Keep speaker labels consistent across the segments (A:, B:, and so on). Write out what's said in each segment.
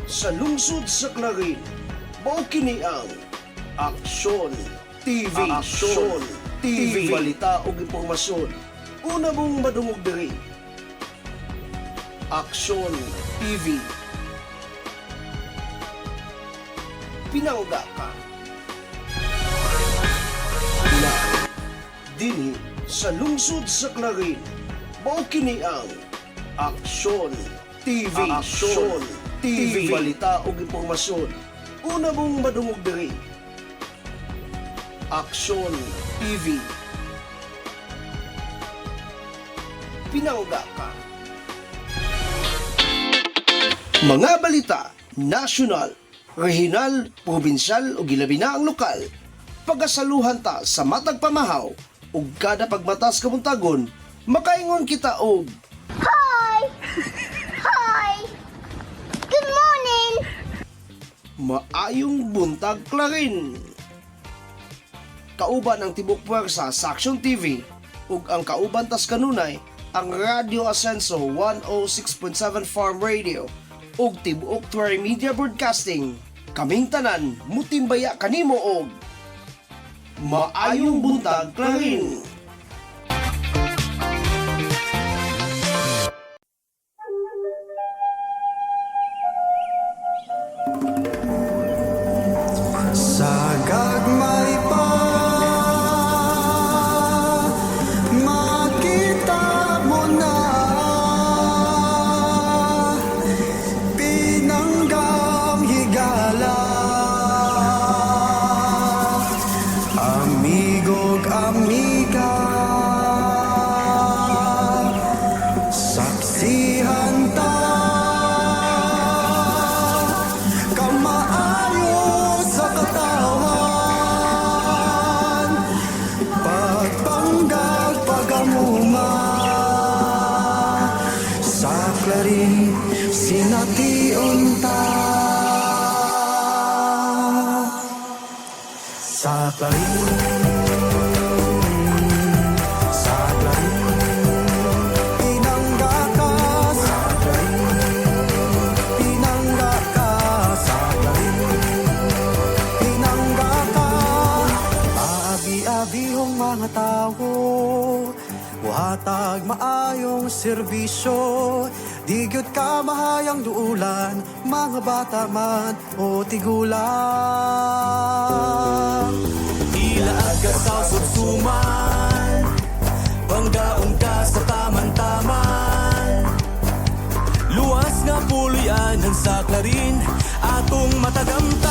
A: sa lungsod sa Clarin, mao kini ang Aksyon TV. Aksyon TV. Balita ug impormasyon. Una mong madungog diri. Aksyon TV. Pinangga ka. Na dinhi sa lungsod sa Clarin, mao kini ang Aksyon TV. Aksyon TV. Balita ug impormasyon. Una mong madungog diri. Aksyon TV. Pinangga ka. Mga balita, nasyonal, regional, probinsyal o gilabi na ang lokal. Pagasaluhan ta sa matag pamahaw ug kada pagmatas kamuntagon, makaingon kita og
B: Hi! Hi! Good morning!
A: maayong buntag Clarin. Kauban ang tibok puwersa sa Aksyon TV ug ang kauban tas kanunay ang Radio Ascenso 106.7 Farm Radio ug tibuok Tuwari Media Broadcasting. Kaming tanan mutimbaya kanimo og maayong buntag Clarin.
C: Sagagmay pa makita mo na pinanggang higala, amigo'g amiga, saksihan ta kamaayo sa katawan, pagpanggag pagamuma sa Clarin sination ta. Sa Clarin, sa Clarin, pinangga ka. Sa Clarin, pinangga ka. Sa Clarin, pinangga ka. Aabi-abihong mga tao, buhatag maayong serbisyo. Di gyud ka mahayang duulan, mga bata man o tigulang. Ilaaga sa sutsuman, panggaon ka sa taman-taman. Luwas nga puloy-an sa Clarin, atong matagamtam.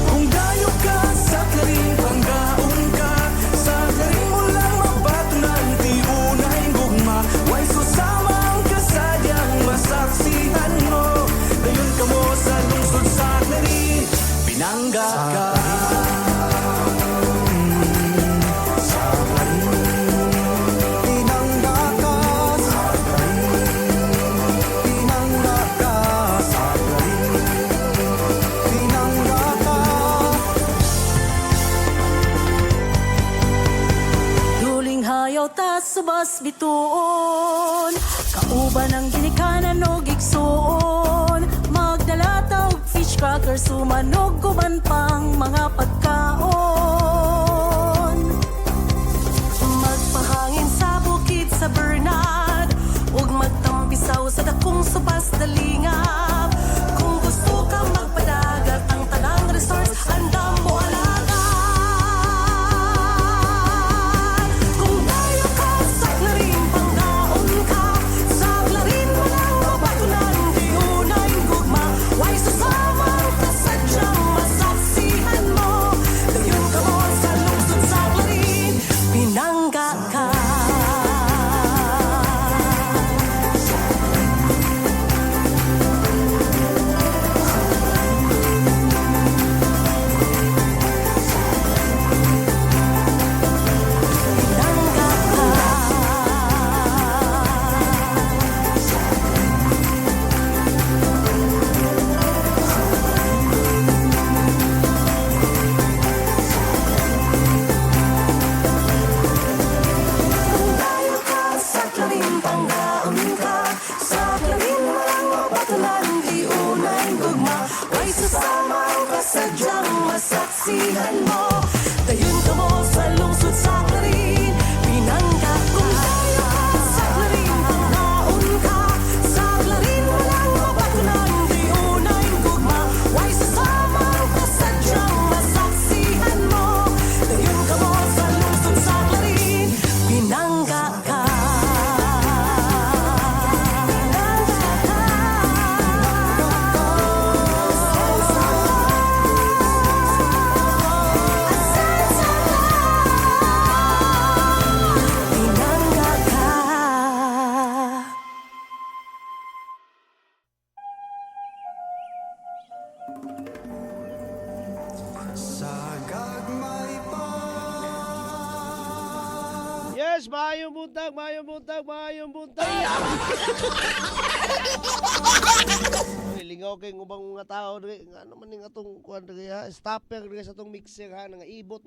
C: Kung dayo ka sa Clarin, panggaon ka sa Clarin, mo lang mabatunan, di unay gugma. Way susamang kasadyang masaksihan mo. Dayon ka mo sa lungsod sa Clarin, pinangga ka. Sa Clarin, pinangga ka. Sa Clarin, pinangga ka. Sa Clarin, pinangga ka.
D: Duling hayaw ta subas bituon, kauban ang ginikanan o gigsuon. Magdala ta og fish cracker, sumanog guban pang mga pagkaon. Magpahangin sa bukid sa Bernard, ug magtampisaw sa dakong subas dalingap. Kung gusto ka magpadagat, ang tanang resource andam mo alagaan. Kung dayo ka sa Clarin, panggaon ka. Sa Clarin, walang mabatunan, di unay gugma. Way susamang kasadyang masaksihan mo. Dayon ka mo
A: Yes, maayong buntag. Uy, lingaw kay ubang mga tao diri. Ano man ning atong kuan diri ha? Stopper diri sa atong mixer ha nga ibot.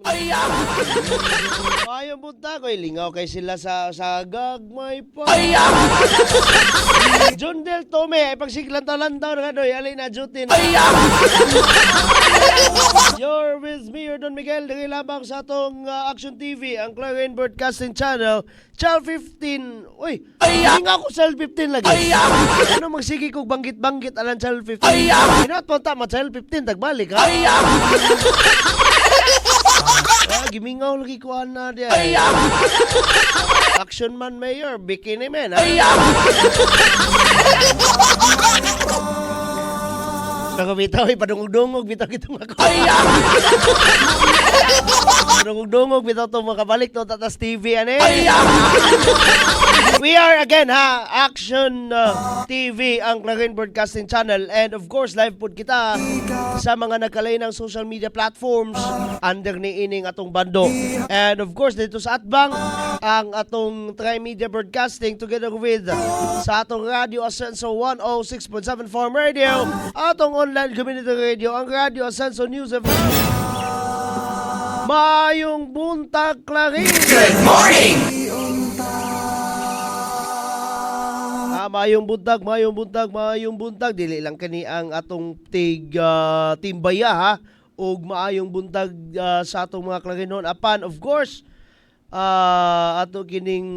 A: Maayong buntag. Uy, lingaw kay sila sa gagmay pa. John Del Tome ay pagsiglantaw-lantaw nga doy alay na jutin. You're with me, Don Miguel, diri lamang sa atong Action TV, ang Clarin Broadcasting Channel, Channel 15. Uy, hindi nga ako Channel 15 lagi. Ano magsige kog banggit-banggit alang Channel 15? Inat po tama, Channel 15, tagbalik ha? Gimingaw lagi ko na diya. Action Man Mayor, Bikini Man ha? Ako bitaw, padungog-dungog, bitaw kitong ako. Padungog-dungog, bitaw itong makabalik to tatas TV, ane. We are again, ha, Action TV, ang Clarin Broadcasting Channel. And of course, live pod kita sa mga nagkalay ng social media platforms under ni ining atong bando. And of course, dito sa Atbang, ang atong Tri-Media Broadcasting together with sa atong Radio Ascenso 106.7 Farm Radio, atong online community radio, ang Radio Ascenso News FM. Mayong buntag, Clarin! Good morning! Mayong buntag. Dili lang kani ang atong timbaya ha. Og maayong buntag sa atong mga Clarinon. Apan, of course, ato kining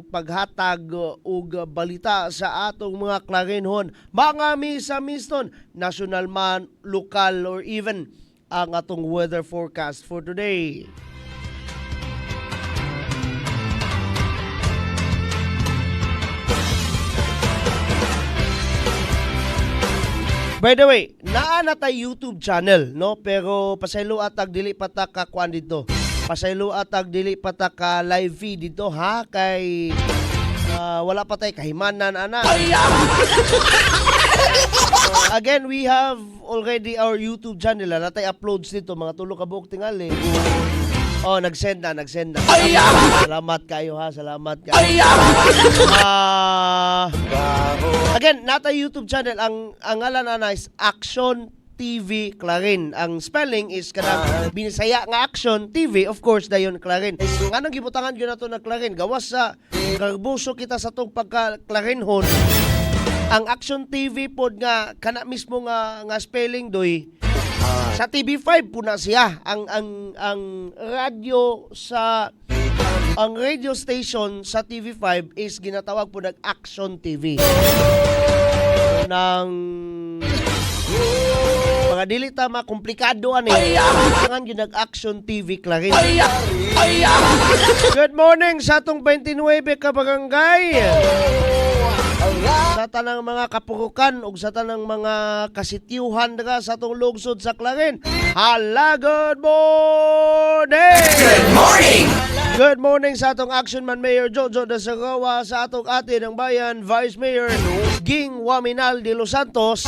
A: paghatag og balita sa atong mga Clarinhon, mga misa-miston, national man, lokal, or even ang atong weather forecast for today. By the way, naa na tay YouTube channel, no? Pero pasaylo atag dili patak ka kuan dito. Pasaylo atag dili patak ka live feed dito ha kay wala pa tay kahimanan ana. Again, we have already our YouTube channel na tay uploads dito mga tulo ka buok tingali. Oh, nagsend na. Salamat kayo ha, salamat kayo. Again, nata YouTube channel, ang ngalan na is Action TV Clarin. Ang spelling is kanang binisaya nga Action TV, of course, dayon Clarin. Anong gibutangan yun na to na Clarin? Gawas sa karbuso kita sa tong pagka-Clarinhon. Ang Action TV pod nga kana mismo nga spelling doy. Sa TV5 po na siya ang radio sa ang radio station sa TV5 is ginatawag po nag Action TV. Nang mga dili tama komplikado ani. Ang yun nag Action TV Clarin. Good morning sa atong 29 ka barangay. Sa tanang mga kapurukan ug sa tanang mga kasityuhan dira sa atong lungsod sa Clarin. Hala, good morning! Good morning sa atong Action Man Mayor Jojo de Sagawa, sa atong ate ng bayan Vice Mayor Ging Waminal de Los Santos,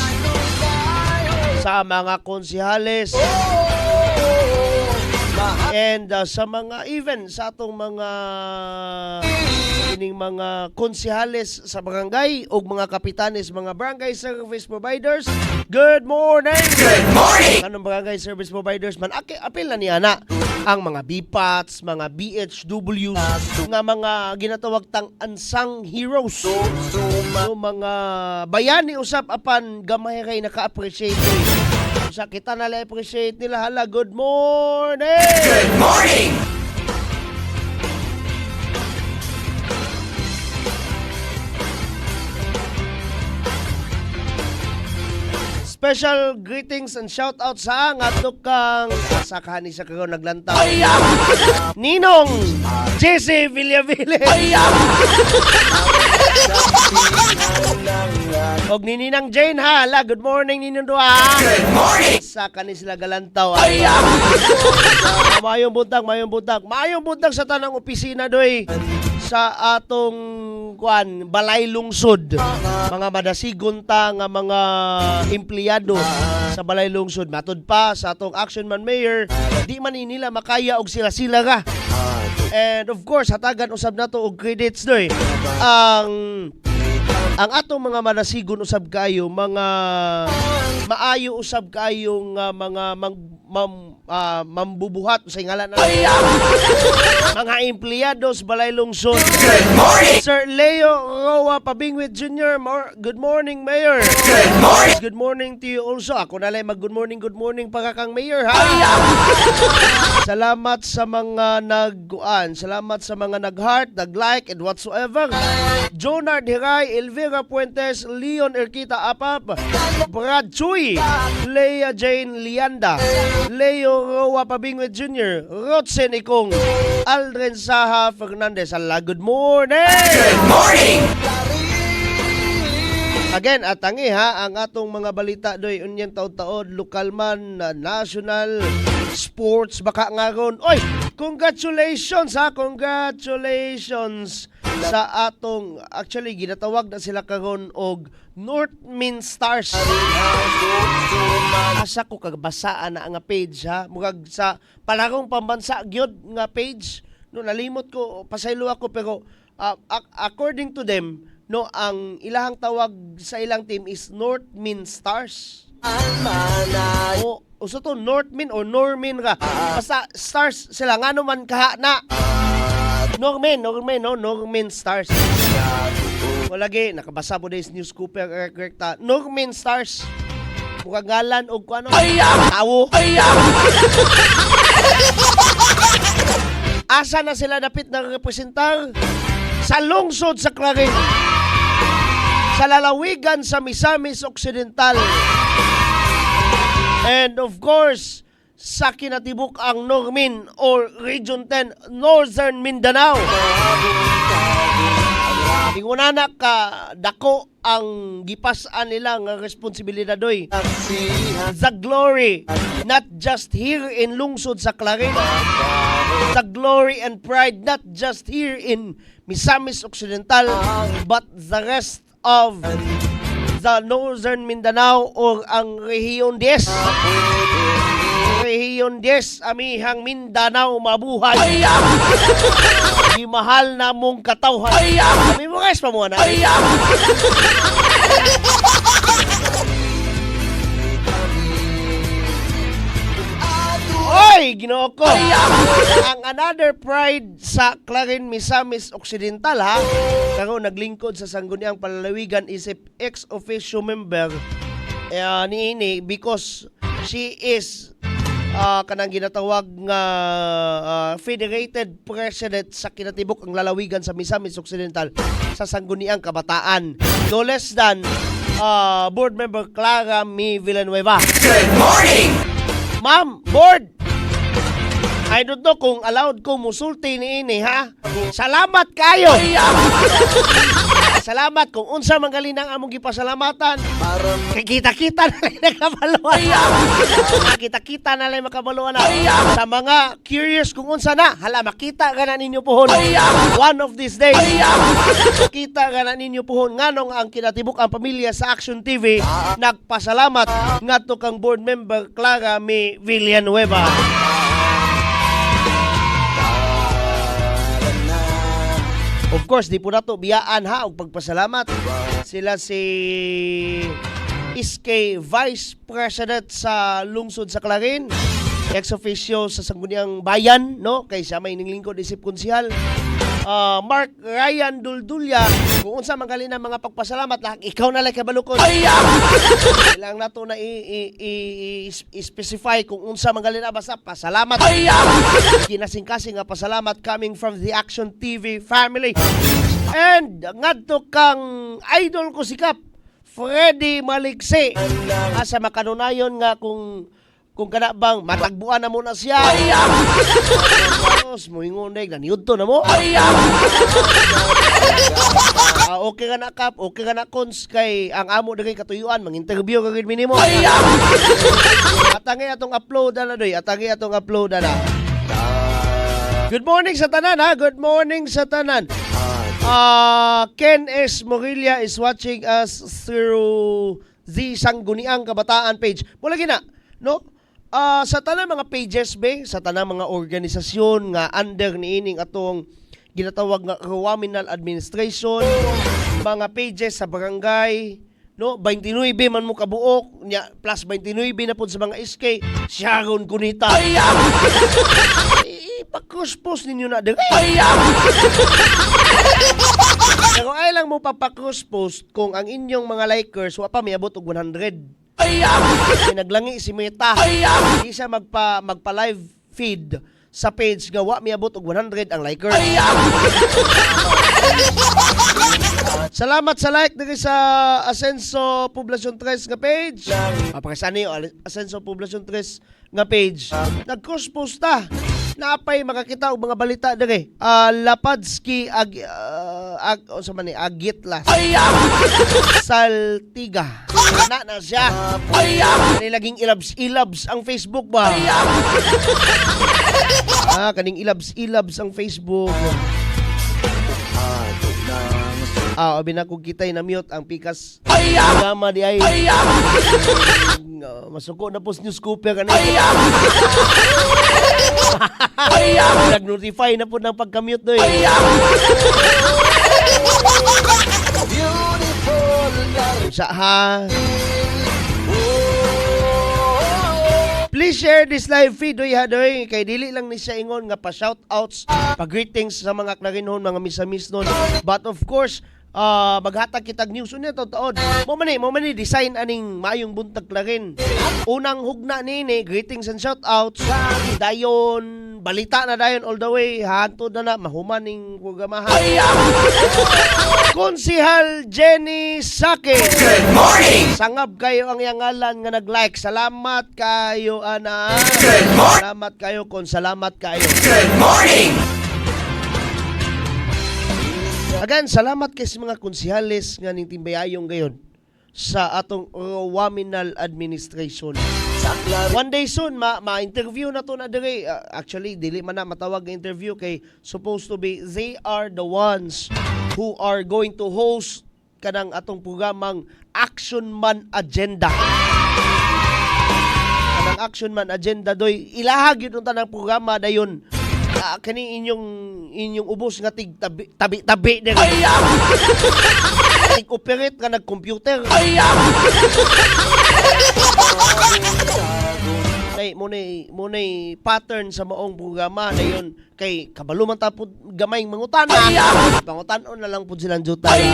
A: sa mga konsihales and sa mga even sa atong mga ining mga konsihales sa barangay o mga kapitanes, mga barangay service providers. Good morning! Good morning! Anong barangay service providers man? Apil na niya na ang mga BPATs, mga BHW, nga mga ginatawag tang unsung heroes. So, mga bayani usap apan gamay ray naka-appreciate. Sa kita na appreciate nila. Hala, good morning! Good morning! Special greetings and shout out sa atok kang sakani sa karon naglantaw. Ninong JC Villaville. Og ni Ninang Jane hala, good morning Ninong Dua. Good morning. Sakani sila galantaw. Mayong buntag sa tanang opisina doy sa atong balay lungsod, mga madasigon ta nga mga empleyado sa balay lungsod. Matud pa sa atong Action Man Mayor, di man nila makaya og sila ra. And of course, hatagan usab nato og credits doy. Ang atong mga manasigon usab kayo, mga maayo usab kayong mga mambubuhat sa ngalan na mga empleyados balay lungsod. Sir Leo Roa Pabingwit Jr. Good morning, Mayor. Good morning to you also. Ako na lang mag good morning para kang Mayor, ha? Salamat sa mga nag-guan. Salamat sa mga nag-heart, nag-like, and whatsoever. Jonard Hiray, Elvira Puentes, Leon Erquita Apap, Brad Chuy, Leia Jane Lianda, Leo Roa Pabingwit Jr., Rodsen Ikong, Aldrin Saha Fernandez. Ala, good morning! Good morning! Again, atangi ha, ang atong mga balita doy, unyang taon-taon, lokal man, national, sports, baka nga ron. Oy, congratulations ha, congratulations sa atong, actually, ginatawag na sila karon og North Min Stars. Asa ko kagbasaan na nga page ha, murag sa palarong pambansa gyud nga page. No, nalimot ko, pasaylo ako, pero according to them, no, ang ilahang tawag sa ilang team is North Min Stars. O so to North Min or Normin ra. Basta Stars sila ngano man kaha na. Normin Stars. Walagi nakabasa po des news cooper correcta. Normin Stars. Mukha ngalan og kuno. Tawo. Asa na sila dapit na representar sa lungsod sa Clarin. Sa lalawigan sa Misamis Occidental. And of course, sa kinatibuk ang Normin or Region 10, Northern Mindanao. Ingunana ka dako ang gipasan nila nga responsibilidad doy. The glory, not just here in lungsod sa Clarin. The glory and pride, not just here in Misamis Occidental, but the rest of the Northern Mindanao or ang Rehiyon 10. Rehiyon 10, amihang Mindanao mabuhay. Di mahal na mong katawhan. Kami mo guys, pamuha na. Oy, Ginoo ko. Ang another pride sa Clarin Misamis Occidental ha, karon naglingkod sa sangguniang palalawigan isip ex-officio member niini because she is kanang ginatawag nga federated president sa kinatibok ang lalawigan sa Misamis Occidental sa sangguniang kabataan. No less than board member Clara Mi Villanueva. Good morning! Ma'am, board! I don't know kung allowed ko musulti ni ini ha. Salamat kayo. Salamat kung unsa magaling ang among gipasalamatan. Kita-kita na lang nakabaluan. Kita-kita na lang makabaluan na. Sa mga curious kung unsa na, hala makita ka na ninyo pohon. One of these days. Makita ka na ninyo pohon nganong ang kinatibuk ang pamilya sa Action TV nagpasalamat ngadto kang board member Clara Mi Villanueva. Of course, di po nato biyaan ha og pagpasalamat. Sila si SK Vice President sa lungsod sa Clarin, ex-officio sa sangguniang bayan, no? Kay siya may ninglingkod isip konsehal. Mark Ryan Duldulya, kung unsa man gali na mga pagpasalamat lang, ikaw na lang kabalukod. Kailangan nato na i-specify kung unsa man gali na basta pasalamat. Kinasing-kasing nga pasalamat coming from the Action TV family. And ngadto kang idol ko sikap, Freddy Maligse. Asa makanunayon nga kung kana bang matagbuan na muna siya. Moingon na naniudto na mo. Okay ka na kap, okay ka na cons kay ang amo dagay katuyuan mang-interview ka gid minimo. Atangi atong upload na doy, atangi atong upload na. Good morning sa tanan ha, good morning sa tanan. Ken S. Morilla is watching us through the Sangguniang Kabataan page. Mula gina, no? Sa tanang mga pages be, sa tanang mga organisasyon nga under niining atong ginatawag nga Ruwaminal Administration, mga pages sa barangay, no, 29 man mo kabuok, nya plus 29 na pud sa mga SK, Sharon Cunita. Ipakruspos ninyo na diri. Pero ay lang mo papakruspos kung ang inyong mga likers wa pa miabot og 100. Naglangi si Meta. Hindi siya magpa-live feed sa page nga wa miabot og 100 ang likers. Salamat sa like diri sa Asenso Poblacion 3 nga page. Papakisan niyo Asenso Poblacion 3 nga page. Nag-cross post ta. Naapay makakita og mga balita diri. Lapadski Agitlas. Saltiga. Na siya. Laging ilabs ang Facebook ba? Kaning ilabs ang Facebook. Abi na kong kitay na mute ang pikas. Gama di ay. Masuko na po news scooper kanina. Nag-notify na po ng pagka-mute doy. Sa ha. Please share this live feed doy ha doy. Kay dili lang ni siya ingon nga pa shoutouts, pa greetings sa mga klarinhon, mga misamis nun. But of course, maghatag kitag news unya taon. Mo man ni design aning maayong buntag klarin. Unang hugna ni greetings and shoutouts. Dayon balita na dayon all the way hantod na mahuman ning programahan. Konsehal Jenny Sake.
C: Good morning!
A: Sangab kayo ang yangalan nga nag-like. Salamat kayo ana.
C: Good morning!
A: Salamat kayo kon salamat kayo.
C: Good morning!
A: Again, salamat kay sa mga konsehales nga ning timbayayong gayon sa atong Ruwaminal Administration. One day soon, ma-interview na to na diri. Actually, dili man na matawag nga interview kay supposed to be they are the ones who are going to host kanang atong programang Action Man Agenda. Kanang Action Man Agenda doy ilahag yun ang tanang programa dayon. Kani inyong ubos nga tig tabi din. Tig operate ka nag-computer. Munay pattern sa maong programa na yun kay kabalo man tapod gamayng mangutana. Pangutanon na lang pud silang jutay.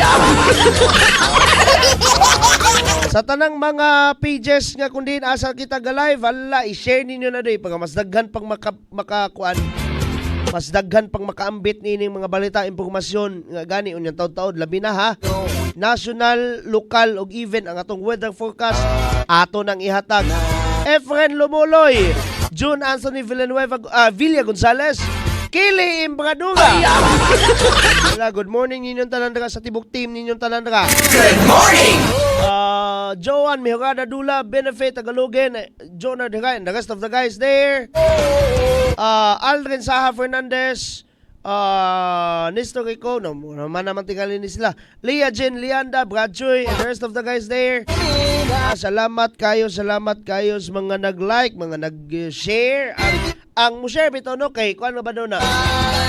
A: Sa tanang mga pages nga kundi asa kita ga live, hala i-share ninyo na doy pag mas daghan pang makakuan. Mas daghan pang makaambit nining mga balita, impormasyon nga gani unyang taud-taud labi na ha. National, lokal ug even ang atong weather forecast ato nang ihatag. Efren Lumuloy, June Anthony Villa Gonzales, Kili Imbradura. Good morning ninyong tanan dira sa tibok team ninyong tanan dira.
C: Good morning!
A: Joan Mihorada Dula, Benefit Tagalogin, Jonah Dega, and the rest of the guys there. Aldrin Saha Fernandez, Nestor Rico, naman tingalin ni sila. Leah Jen Lianda, Brad Choi, and the rest of the guys there. Salamat kayo sa mga nag-like, mga nag-share. Ang mo-share bitaw no kay kuan ba daw na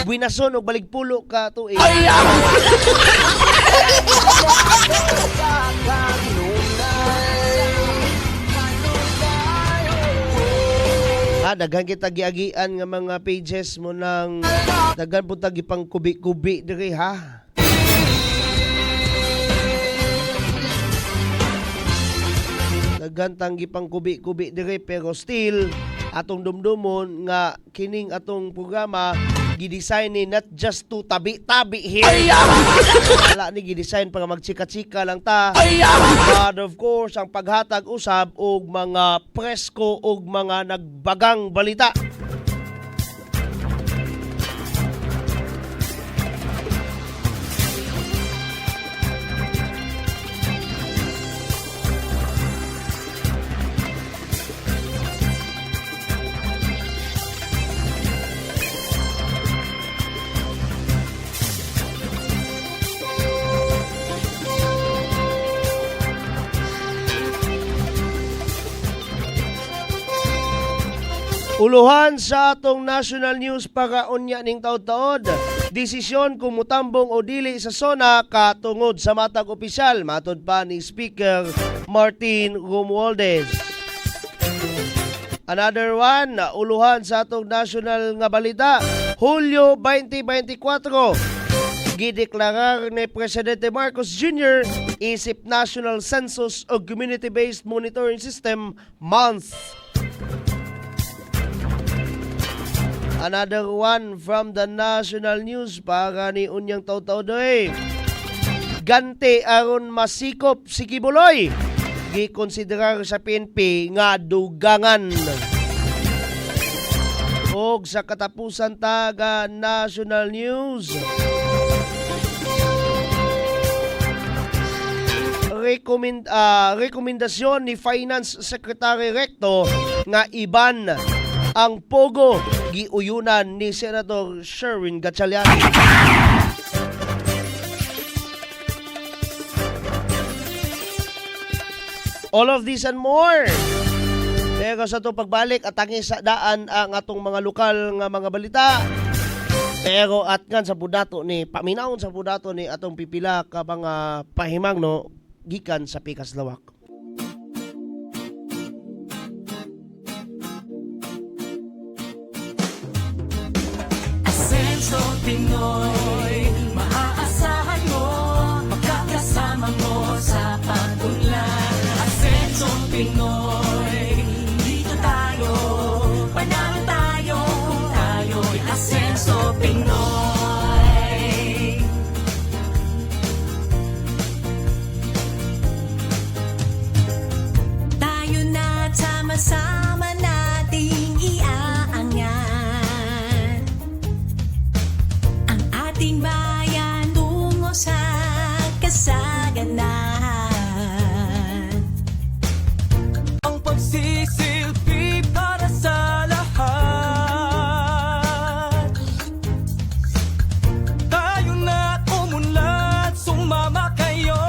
A: buinason og baligpulo ka tuig. Daghan kita giagian nga mga pages mo nang daghan po tagi pang kubi-kubi diri ha. Daghan tanggi pang kubi-kubi diri pero still atong dumdumon nga kining atong programa gidesign ni not just to tabi-tabi here. Wala ni gidesign para magchika-chika lang ta. But of course, ang paghatag usab og mga presko og mga nagbagang balita. Uluhan sa atong national news para unya ning taod-taod. Desisyon kung mutambong o dili sa SONA katungod sa matag opisyal, matod pa ni Speaker Martin Romualdez. Another one, uluhan sa atong national nga balita, Hulyo 2024. Gideklarar ni Presidente Marcos Jr. isip National Census o Community-Based Monitoring System Month. Another one from the national news para ni unyang taw-taw Gante aron masikop si Kibuloy. Gikonsiderar sa PNP nga dugangan. Og sa katapusan taga national news. Rekomendasyon ni Finance Secretary Recto nga iban ang pogo giuyunan ni Senator Sherwin Gatchalian. All of this and more. Pero sa itong pagbalik at ang isa daan ang atong mga lokal nga mga balita. Pero at nga sa pudato ni paminawon sa pudato ni atong pipila ka mga pahimang no gikan sa Pikas Lawak.
C: Asenso Pinoy, maaasahan mo, magkakasama mo sa pag-unlad. Asenso Pinoy, dito tayo, panalo tayo, kung tayo'y Asenso Pinoy.
D: Tayo na sama-sama nating iaangat ang ating bayan tungo sa kasaganahan.
C: Ang pagsisilbi para sa lahat. Tayo na umunlad, sumama kayo.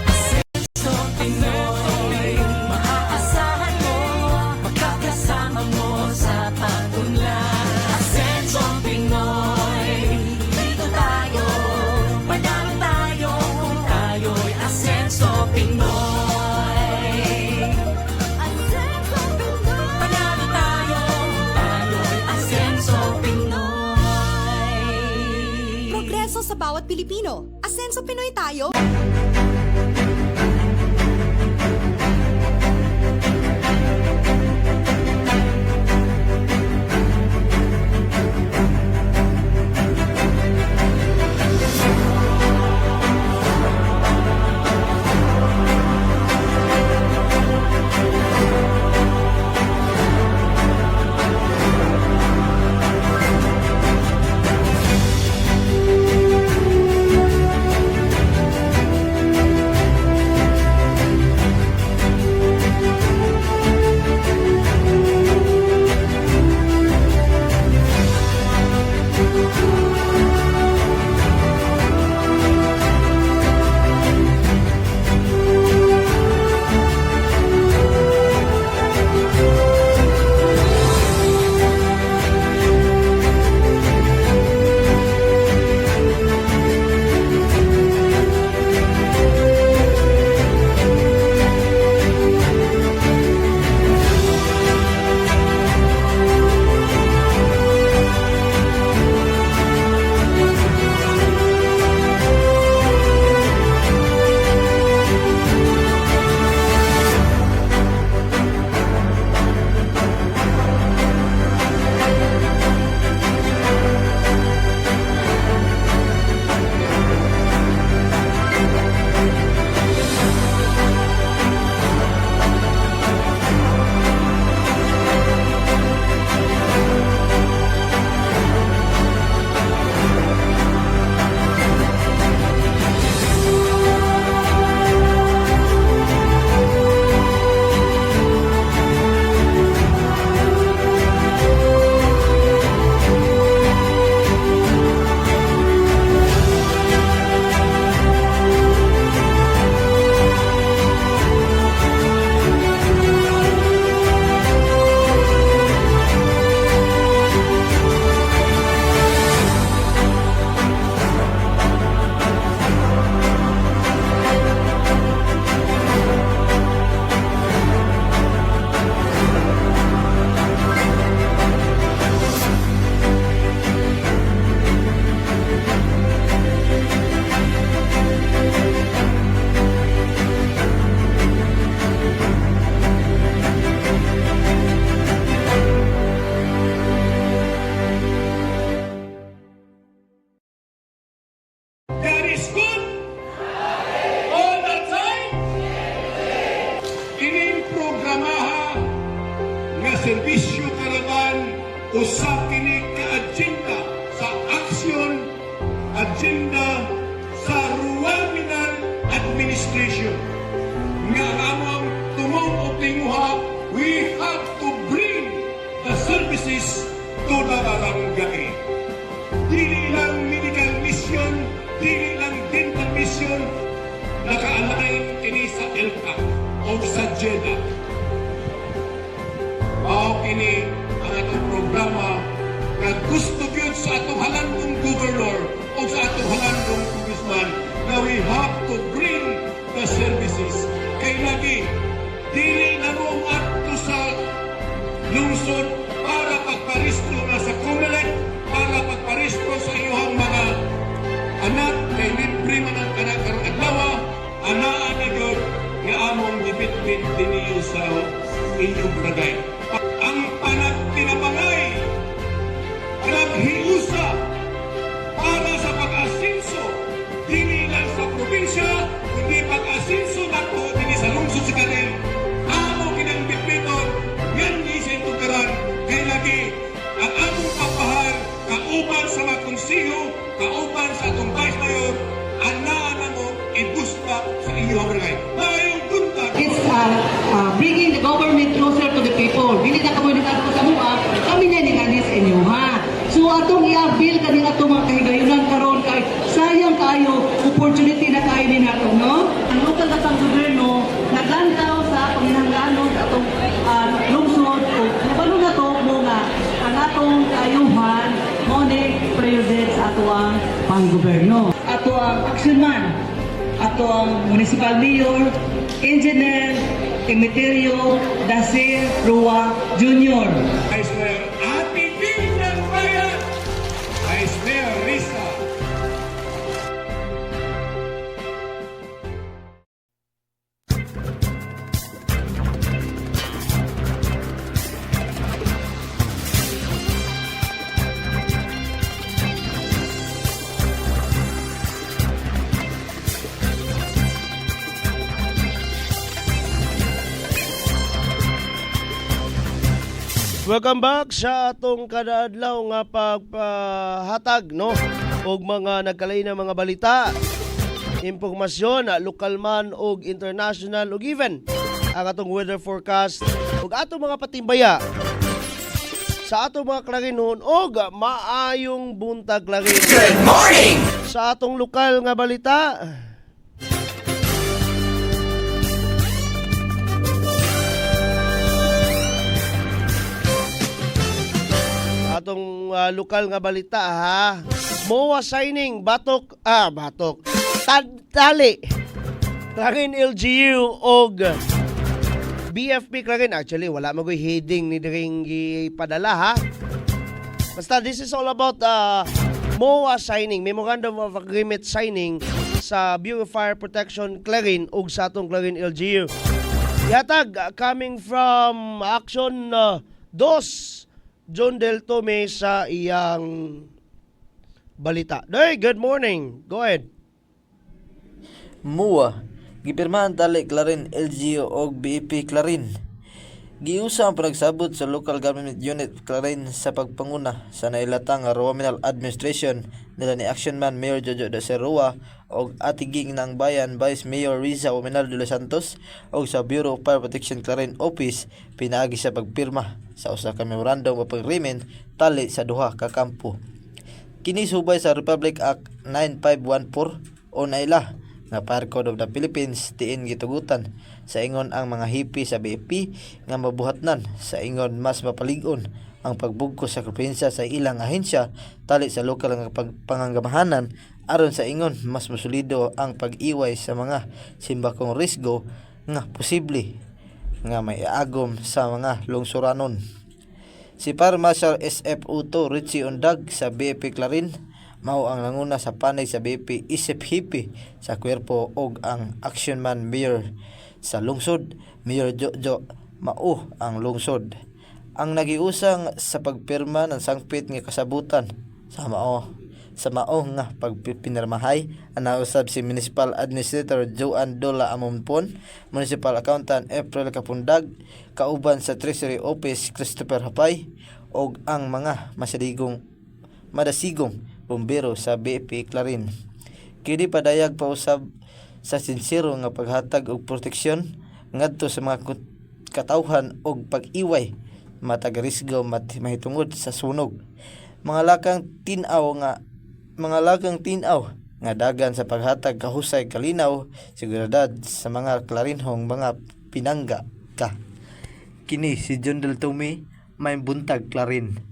C: Asenso Pinoy, maaasahan mo, magkakasama mo sa pag-unlad. Asenso Pinoy, dito tayo, panalo tayo, kung tayo'y Asenso Pinoy.
B: Asenso Pinoy.
C: Panalo tayo, tayo'y Asenso Pinoy.
E: Progreso sa bawat Pilipino. Asenso Pinoy tayo.
F: kini ka-agenda sa aksyon agenda sa Rural Mineral Administration. Nga among tumong o tinguha, we have to bring the services to the barangay. Dili lang medical mission, dili lang dental mission, naka-align kini sa ELCA o sa JEDA. Mao kini ang atong programa na gusto gyud sa atong halandong governor o sa atong halandong congressman na we have to bring the services. Kay lagi, dili na mo ato sa lungsod para pagparisto na sa COMELEC, para pagparisto sa iyong mga anak, kay libre man ang anak karong adlaw, anaan na gyud nga among gibitbit diniyo sa inyong barangay. Ang panagtinabangay, naghiusa para sa pag-asinso, dili lang sa probinsya, kundi pag-asinso na po dili sa lungsod sa kanil. Amo kinang bitbiton, yan isang tugaran, kay lagi, ang among pagpahal, kauban sa mga konsiyo, kauban sa atong vice mayor, anaan na mo, ibusta sa inyong barangay. Mayong buntag!
G: It's bringing the government closer to the people. Dili na kamo nang ato sa mua, kami na ni sa inyo ha. So atong i-avail kani ato mga kahigayunan karon kay sayang kayo opportunity na kayo ni nato no. Ang lokal na pang gobyerno naglantaw sa panginahanglanon sa atong lungsod o nabalo na to mo nga ang atong kaayuhan mo ni priority sa ato ang panggobyerno. Ato ang action man, ato ang municipal mayor, engineer Emeterio Dacer Rua Jr.
F: Vice Mayor Ate Bing ng Bayan, Vice Mayor Risa.
A: Welcome back sa atong kadaadlaw nga pagpahatag no og mga nagkalain na mga balita, impormasyon lokal man og international ug even ang atong weather forecast ug atong mga patimbaya sa atong mga klarinon og maayong buntag larin. Good morning sa atong lokal nga balita. Atong lokal nga balita ha. MOA signing batok tali Clarin LGU og BFP Clarin. Actually wala magoy heading ni diring gipadala ha. Basta this is all about MOA signing, Memorandum of Agreement signing sa Bureau of Fire Protection Clarin og sa atong Clarin LGU. Yatag coming from Action 2 John Del Tome sa iyang balita. Hey, good morning. Go ahead.
H: MUA, gipirmahan tali Clarin LGU og BEP Clarin. Giusa ang panagsabot sa Local Government Unit Clarin sa pagpanguna sa nailatang Rural Administration nila ni Action Man Mayor Jojo Dacer Rua og atiging ng bayan Vice Mayor Riza Omenaldo de los Santos og sa Bureau of Fire Protection Clarin Office pinaagi sa pagpirma sa usa ka memorandum of agreement tali sa duha ka kampo. Kini subay sa Republic Act 9514 o naila nga Fire Code of the Philippines tiin gitugutan sa ingon ang mga hipi sa BFP nga mabuhatnan sa ingon mas mapalig-on ang pagbugkos sa kompensya sa ilang ahensya tali sa lokal nga pangangamahanan aron sa ingon mas masulido ang pag-iway sa mga simbakong risgo nga posible nga may agom sa mga lungsuranon. Si Fire Marshal SFU2 Richie Undag sa BFP Clarin mao ang nanguna sa panay sa BFP isip hipi sa kwerpo og ang Action Man Mayor sa lungsod Mayor Jojo mao ang lungsod ang nagiusang sa pagpirma ng sangpit nga kasabutan sa mao nga pagpinirmahay ang nausab si Municipal Administrator Joan Dola Amonpon, Municipal Accountant April Kapundag, kauban sa Treasury Office Christopher Hapay og ang mga madasigong bombero sa BFP Clarin. Kini padayag pausab sa sinsero nga paghatag og proteksyon ngadto sa mga katawhan og pag-iway matag risgo mahitungod sa sunog. Mga lakang tinaw nga dagan sa paghatag kahusay kalinaw seguridad sa mga Clarinhong mga pinangga ka. Kini si John Del Tome, may buntag Clarin.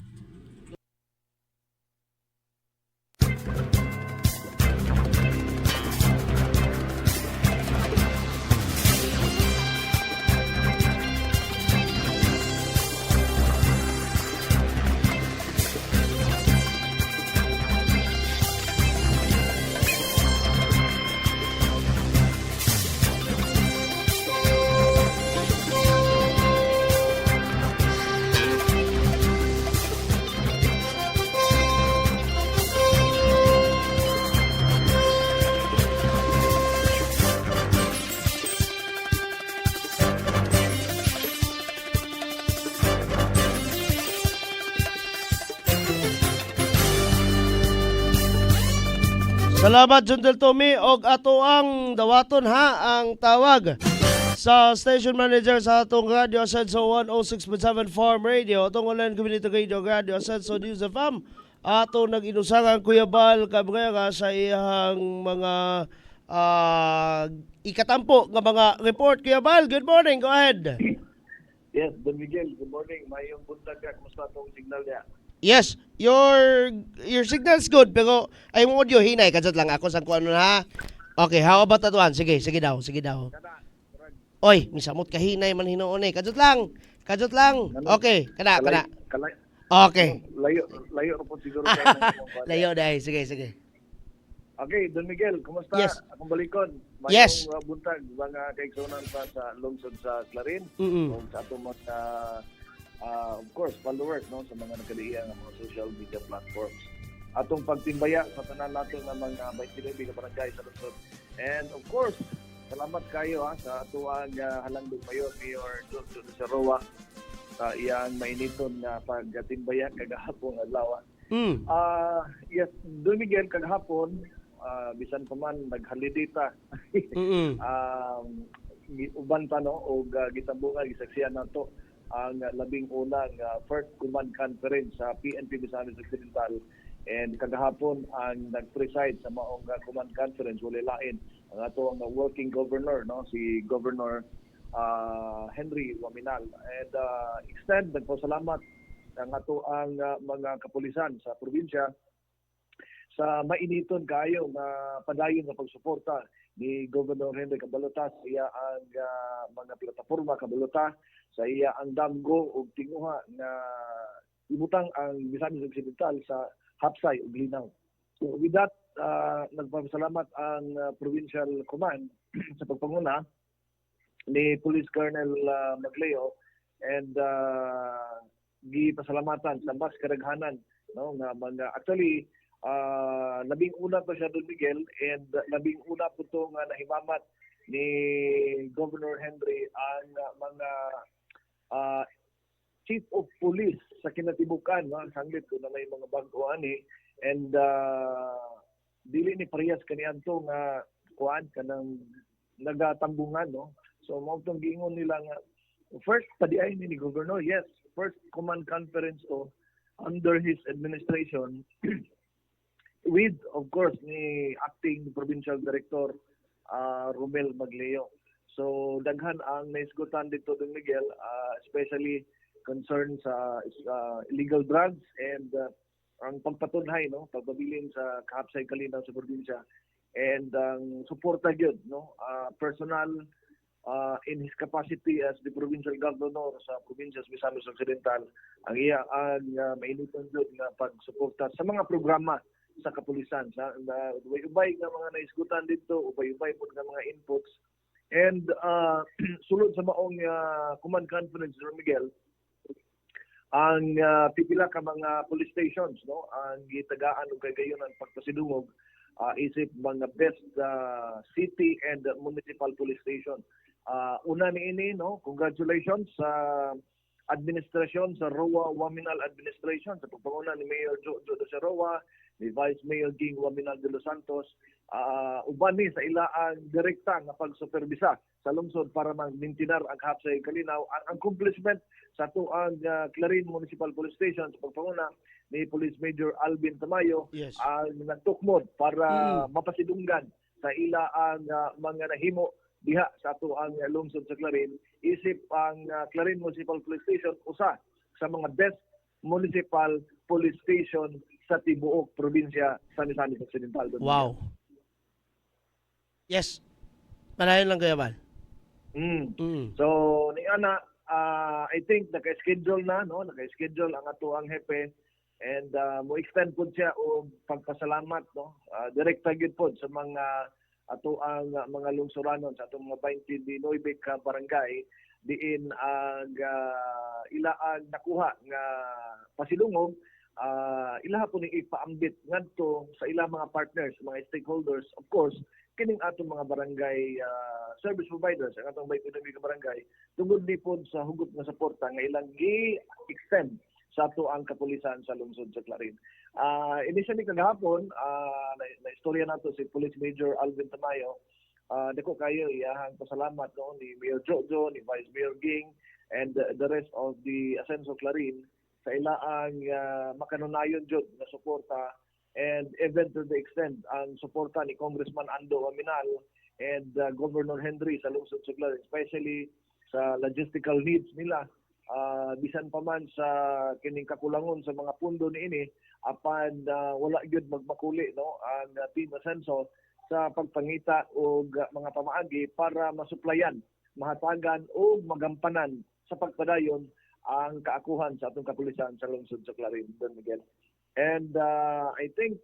A: Salamat John Del Tome og ato ang dawaton ha ang tawag sa station manager sa atong Radio Asenso 106.7 Farm Radio, atong online community radio Radio Asenso News FM. Ato nag-inusangan Kuya Bal Cabrera sa iyang mga ikatampo nga mga report. Kuya Bal, good morning. Go ahead.
I: Yes, Don Miguel, good morning. Mayong buntag ka. Kumusta itong signal niya?
A: Yes, your signal's good pero ay mo audio hinay kadto lang ako sa kuan ha. Okay, how about that one? Sige daw. Oy, misamot ka hinay man hinuon eh. Kadto lang. Okay, kana. Okay.
I: Layo na po siguro.
A: Layo dai. Sige.
I: Okay, Don Miguel, kumusta?
A: Yes.
I: Akong balikon.
A: Yes.
I: Mayong buntag, mga kaigsunan pa sa lungsod sa Clarin. O sa atong mga of course, followers no sa mga nagkaliya ng mga social media platforms. Atong pagtimbaya sa tanan nato ng mga 29 ka barangay sa lungsod. And of course, salamat kayo sa atuang halangdong mayor Mayor Jojo de Roa sa iyang mainiton na pagtimbaya kagahapon adlaw. Yes, Don Miguel kagahapon bisan pa man naghalidita. Uban pa no og gitambungan gisaksihan nato ang labing unang first command conference sa PNP Misamis Occidental, and kagahapon ang nag-preside sa maong command conference wala lain ang ato ang working governor no si Governor Henry Waminal, and extend nagpasalamat ang ato ang mga kapulisan sa probinsya sa mainiton kayo nga padayon nga pagsuporta ni Governor Henry Cabalota sa iya ang mga plataporma Cabalota sa iya ang damgo ug tinguha nga ibutang ang Misamis Occidental sa hapsay ug linaw. So with that, nagpapasalamat ang Provincial Command sa pagpanguna ni Police Colonel Magleo, and gipasalamatan sa mas kadaghanan no nga mga actually labing una pa siya Don Miguel, and labing una po to nga nahimamat ni Governor Henry ang mga Chief of Police sa kinatibukan, no? Sanglit ko na may mga bago ani, and dili ni parehas kaniadto nga kuan kanang nagatambungan no. So mao tong giingon nila nga first padiay ni Governor, yes, first command conference to under his administration with of course ni acting provincial director Romel Magleo. So daghan ang naisgutan dito Don Miguel, especially concern sa illegal drugs and ang pagpatunhay no pagbabilin sa kahapsay kalinaw sa probinsya, and ang suporta gyud no personal in his capacity as the provincial governor sa provinces Misamis Occidental, ang iya ang mainiton gyud nga pagsuporta sa mga programa sa kapulisan sa ubay nga mga naisgutan dito, ubay pud nga mga inputs. And sulod sa maong command conference Don Miguel, ang pipila ka mga police stations no ang gitagaan og kagayon ang pagpasidungog isip mga best city and municipal police station. Una niini no, congratulations sa administrasyon sa ROA Waminal Administration sa pagpanguna ni Mayor Jojo Roa, ni Vice Mayor Ging Waminal de los Santos, uban ni sa ilaan direkta nga pagsuperbisa sa lungsod para magmintinar ang hapsay kalinaw ang accomplishment sa tuang Clarin Municipal Police Station sa pagpanguna ni Police Major Alvin Tamayo
A: Yes.
I: ang nagtukmod para mapasidunggan sa ilaan mga nahimo diha sa tuang lungsod sa Clarin. Isip ang Clarin Municipal Police Station usa sa mga best municipal police station sa tibuok probinsya sa Misamis Occidental.
A: Wow. Yes. Panayon lang kaya ba?
I: So ni ana I think naka-schedule na no, naka-schedule ang atuang hepe and mo extend pud siya og pagpasalamat no. Direkta gyud pod sa mga atuang mga lungsuranon sa atong mga 29 ka barangay diin ang ilaan nakuha nga pasilungog ilaha po ning ipaambit ngadto sa ilang mga partners, mga stakeholders, of course kining atong mga barangay service providers ang atong 29 ka barangay tungod ni pod sa hugot nga suporta nga ilang gi-extend sa ato ang kapulisan sa lungsod sa Clarin. Initially kagahapon, na-istorya nato si Police Major Alvin Tamayo. Dako kayo iyahang pasalamat no, ni Mayor Jojo, ni Vice Mayor Ging, and the rest of the Ascenso Clarin sa ilaang makanunayon jud na suporta and even to the extent ang suporta ni Congressman Ando Aminal and Governor Henry sa lungsod sa Clarin, especially sa logistical needs nila. Bisan pa man sa kining kakulangon sa mga pundo niini apan wala gyud magmakuli no ang Team Ascenso sa pagpangita og mga pamaagi para masuplayan, mahatagan o magampanan sa pagpadayon ang kaakuhan sa atong kapulisan sa lungsod sa Clarin, Don Miguel. And I think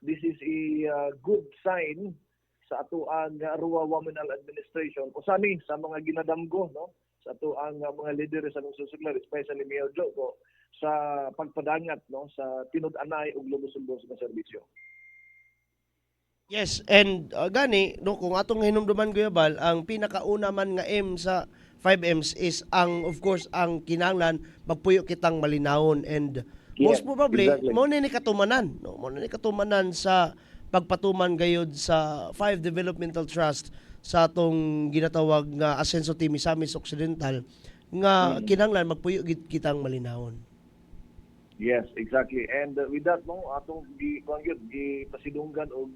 I: this is a good sign sa ato ang RUA Waminal Administration usani sa mga ginadamgo no sa ato ang mga leader sa lungsod sa Clarin, especially Mayor Jogo sa pagpadangat no sa tinud-anay ug lubos-lubos nga serbisyo.
A: Yes, and gani no kung atong hinumduman Kuya Bal, ang pinakauna man nga aim sa 5Ms is ang of course ang kinahanglan magpuyo kitang malinawon and most
I: Yes,
A: probably
I: exactly.
A: mo ni katumanan no mo ni katumanan sa pagpatuman gayud sa 5 Developmental Trust sa atong ginatawag nga Ascenso Team Misamis Occidental nga kinahanglan magpuyo gid kitang malinawon.
I: Yes, exactly. And with that, no, atong pasidunggan o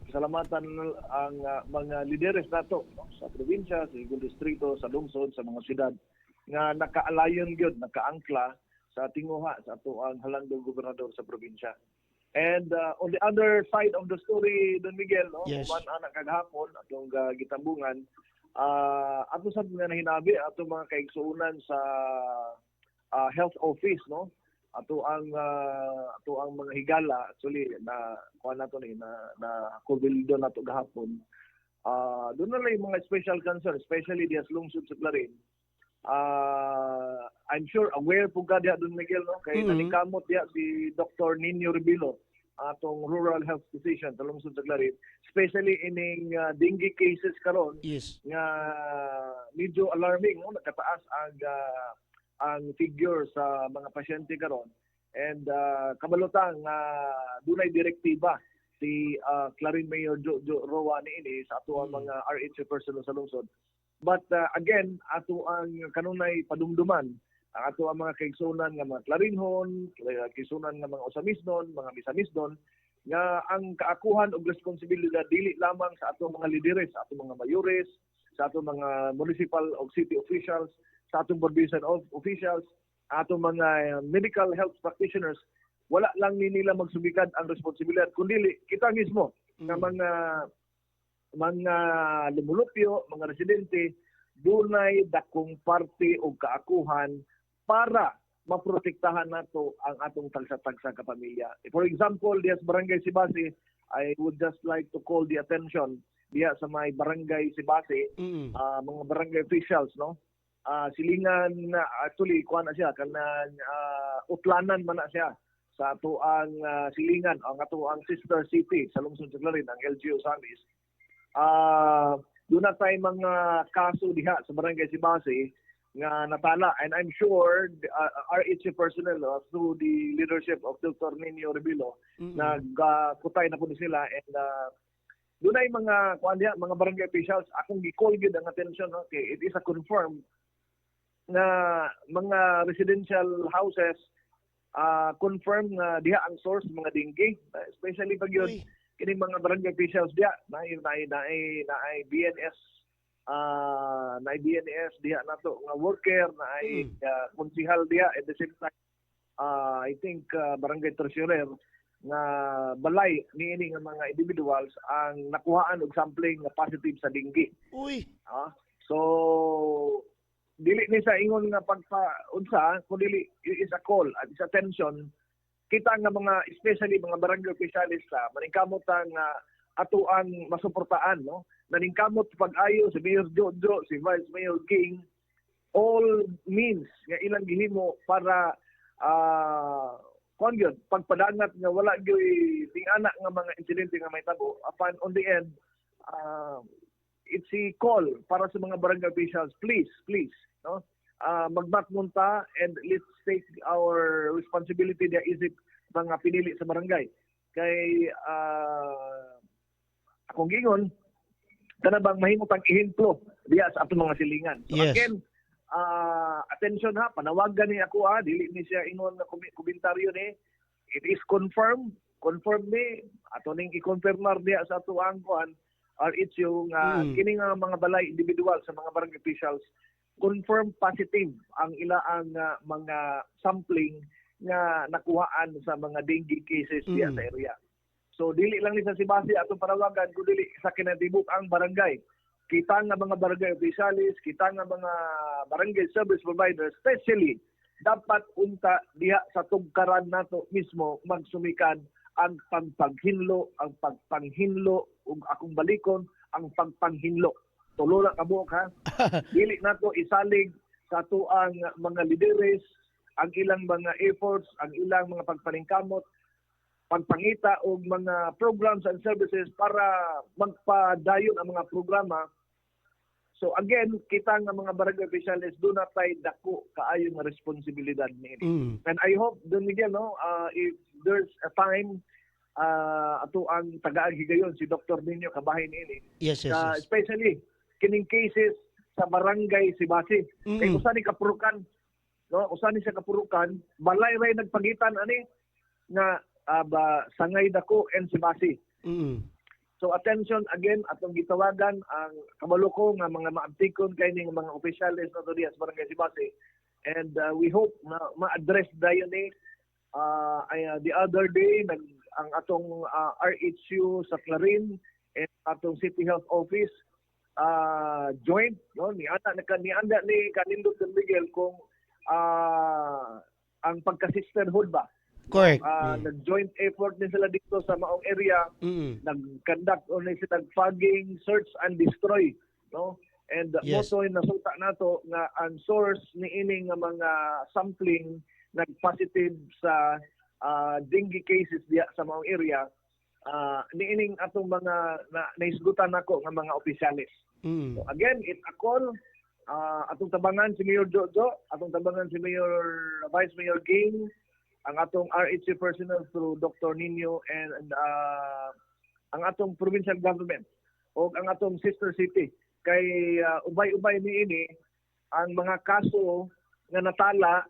I: pasalamatan ang mga lideres nato no, sa probinsya, sa Igong Distrito, sa lungsod, sa mga syudad nga nakaalayon gyud, nakaangkla sa tinguha sa ato ang halandong gobernador sa probinsya. And on the other side of the story, Don Miguel, no,
A: Yes.
I: man anak kagahapon atong gitambungan, ato sa mga nahinabi, ato mga kaigsuunan sa health office, no, ato ang mga higala actually na kuha nato ni na kubildo nato gahapon. Doon na lang yung mga special concern, especially dias lungsod sa Clarin. I'm sure aware po ka diya Don Miguel no kay nanikamot diya si Dr. Nino Rebilo atong rural health physician sa lungsod sa Clarin, especially ining dengue cases karon
A: Yes.
I: nga medyo alarming no, nakataas ang figure sa mga pasyente karon and kabalutang dunay direktiba si Clarin Mayor Jojo Roa niini sa ato ang mga RH personnel sa lungsod. But again, ato ang kanunay padumduman ang ato ang mga kaigsunan nga mga Clarinhon, kaigsunan nga mga Osamisnon, mga Misamisnon, nga ang kaakuhan og responsibilidad dili lamang sa ato mga lideres, sa ato mga mayores, sa ato mga municipal o city officials, sa atong provincial officials, ato mga medical health practitioners, wala lang ni nila magsubikad ang responsibilidad kundi kita mismo nga mga lumulupyo, mga residente, dunay dakong parte o kaakuhan para maprotektahan nato ang atong tagsa-tagsa ka pamilya. For example, diya sa Barangay Sibasi, I would just like to call the attention diya sa may Barangay Sibasi, mga barangay officials, no? Silingan na actually kuha na siya kanang utlanan man na siya sa ato ang silingan ang ato ang sister city sa lungsod sa Clarin ang LGU Samis. Doon na tayo mga kaso diha sa Barangay Sibasi nga natala, and I'm sure RHC personnel through the leadership of Dr. Nino Revilo nagkutay na po sila, and doon ay mga mga barangay officials akong gi-call gyud ang attention, okay, it is a confirmed na mga residential houses confirm na diha ang source mga dengue, especially pag yun kini mga barangay officials diha na BNS diha nato nga worker na ay konsihal diha, at the same time I think barangay treasurer nga balay niini nga mga individuals ang nakuhaan og sampling nga positive sa dengue. So dili ni sa ingon nga pagpaunsa, kun dili is a call at is attention kita nga mga especially mga barangay opisyalista maningkamot ang ato ang masuportaan, no, naningkamot pag-ayo si Mayor Jojo, si Vice Mayor King, all means nga ilang gihimo para pagpadangat nga wala gyoy tingana nga mga insidente nga may tabo. Upon on the end, it's a call para sa mga barangay officials, please, no, magmatmunta and let's take our responsibility na isip mga pinili sa barangay. Kay akong gingon, kanabang mahimutang ihemplo diya sa atong mga silingan. So again, attention ha, panawagan ni ako dili ni siya ingon na komentaryo ni. It is confirmed ni ato ning i-confirmar diya sa ato ang kuan RHU nga kini nga mga balay individual sa mga barangay officials confirm positive ang ilaang mga sampling nga nakuhaan sa mga dengue cases diya sa area. So dili lang ni sa Sibasi atong panawagan kundi dili sa kinatibuk ang barangay. Kita nga mga barangay officials, kita nga mga barangay service providers, especially dapat unta diha sa tugkaran nato mismo magsumikan ang pagpanghinlo, ug akong balikon ang pagpanghinlo. Tulo na kabuok ha. Dili nato isalig sa tuang mga lideres ang ilang mga efforts, ang ilang mga pagpaningkamot, pagpangita og mga programs and services para magpadayon ang mga programa. So again, kita nga mga barangay officials do na tay dako kaayo nga responsibilidad niini. And I hope Don Miguel, no, if there's a time ato ang tagaag higayon si Dr. Nino kabahin niini.
A: Yes.
I: Especially kining cases sa barangay Sibasi. Kay usa ni kapurukan, no, usa ni siya kapurukan, balay ray nagpagitan ani nga sangay dako and Sibasi. So attention again atong gitawagan ang kabalo ko nga mga maabtikon kay ning mga opisyales nato diha sa barangay Sibasi, and we hope na ma-address dayon ni the other day ang atong RHU sa Clarin and atong City Health Office joint, no, ni anda ni kanindot Don Miguel kung ang pagka-sisterhood ba.
A: Correct.
I: Nag-joint effort din sila dito sa maong area. Nag-conduct ulit sila fogging, search and destroy, no? And moto nasuta nato nga ang source ni ining nga mga sampling nag-positive sa dengue cases diya sa maong area. Niining atong mga naisgutan nako nga mga opisyalis. So again, it's a call. Atong tabangan si Mayor Jojo, atong tabangan si Vice Mayor King, ang atong RHC personnel through Dr. Nino, and ang atong provincial government o ang atong sister city. Kay ubay-ubay niini ang mga kaso nga natala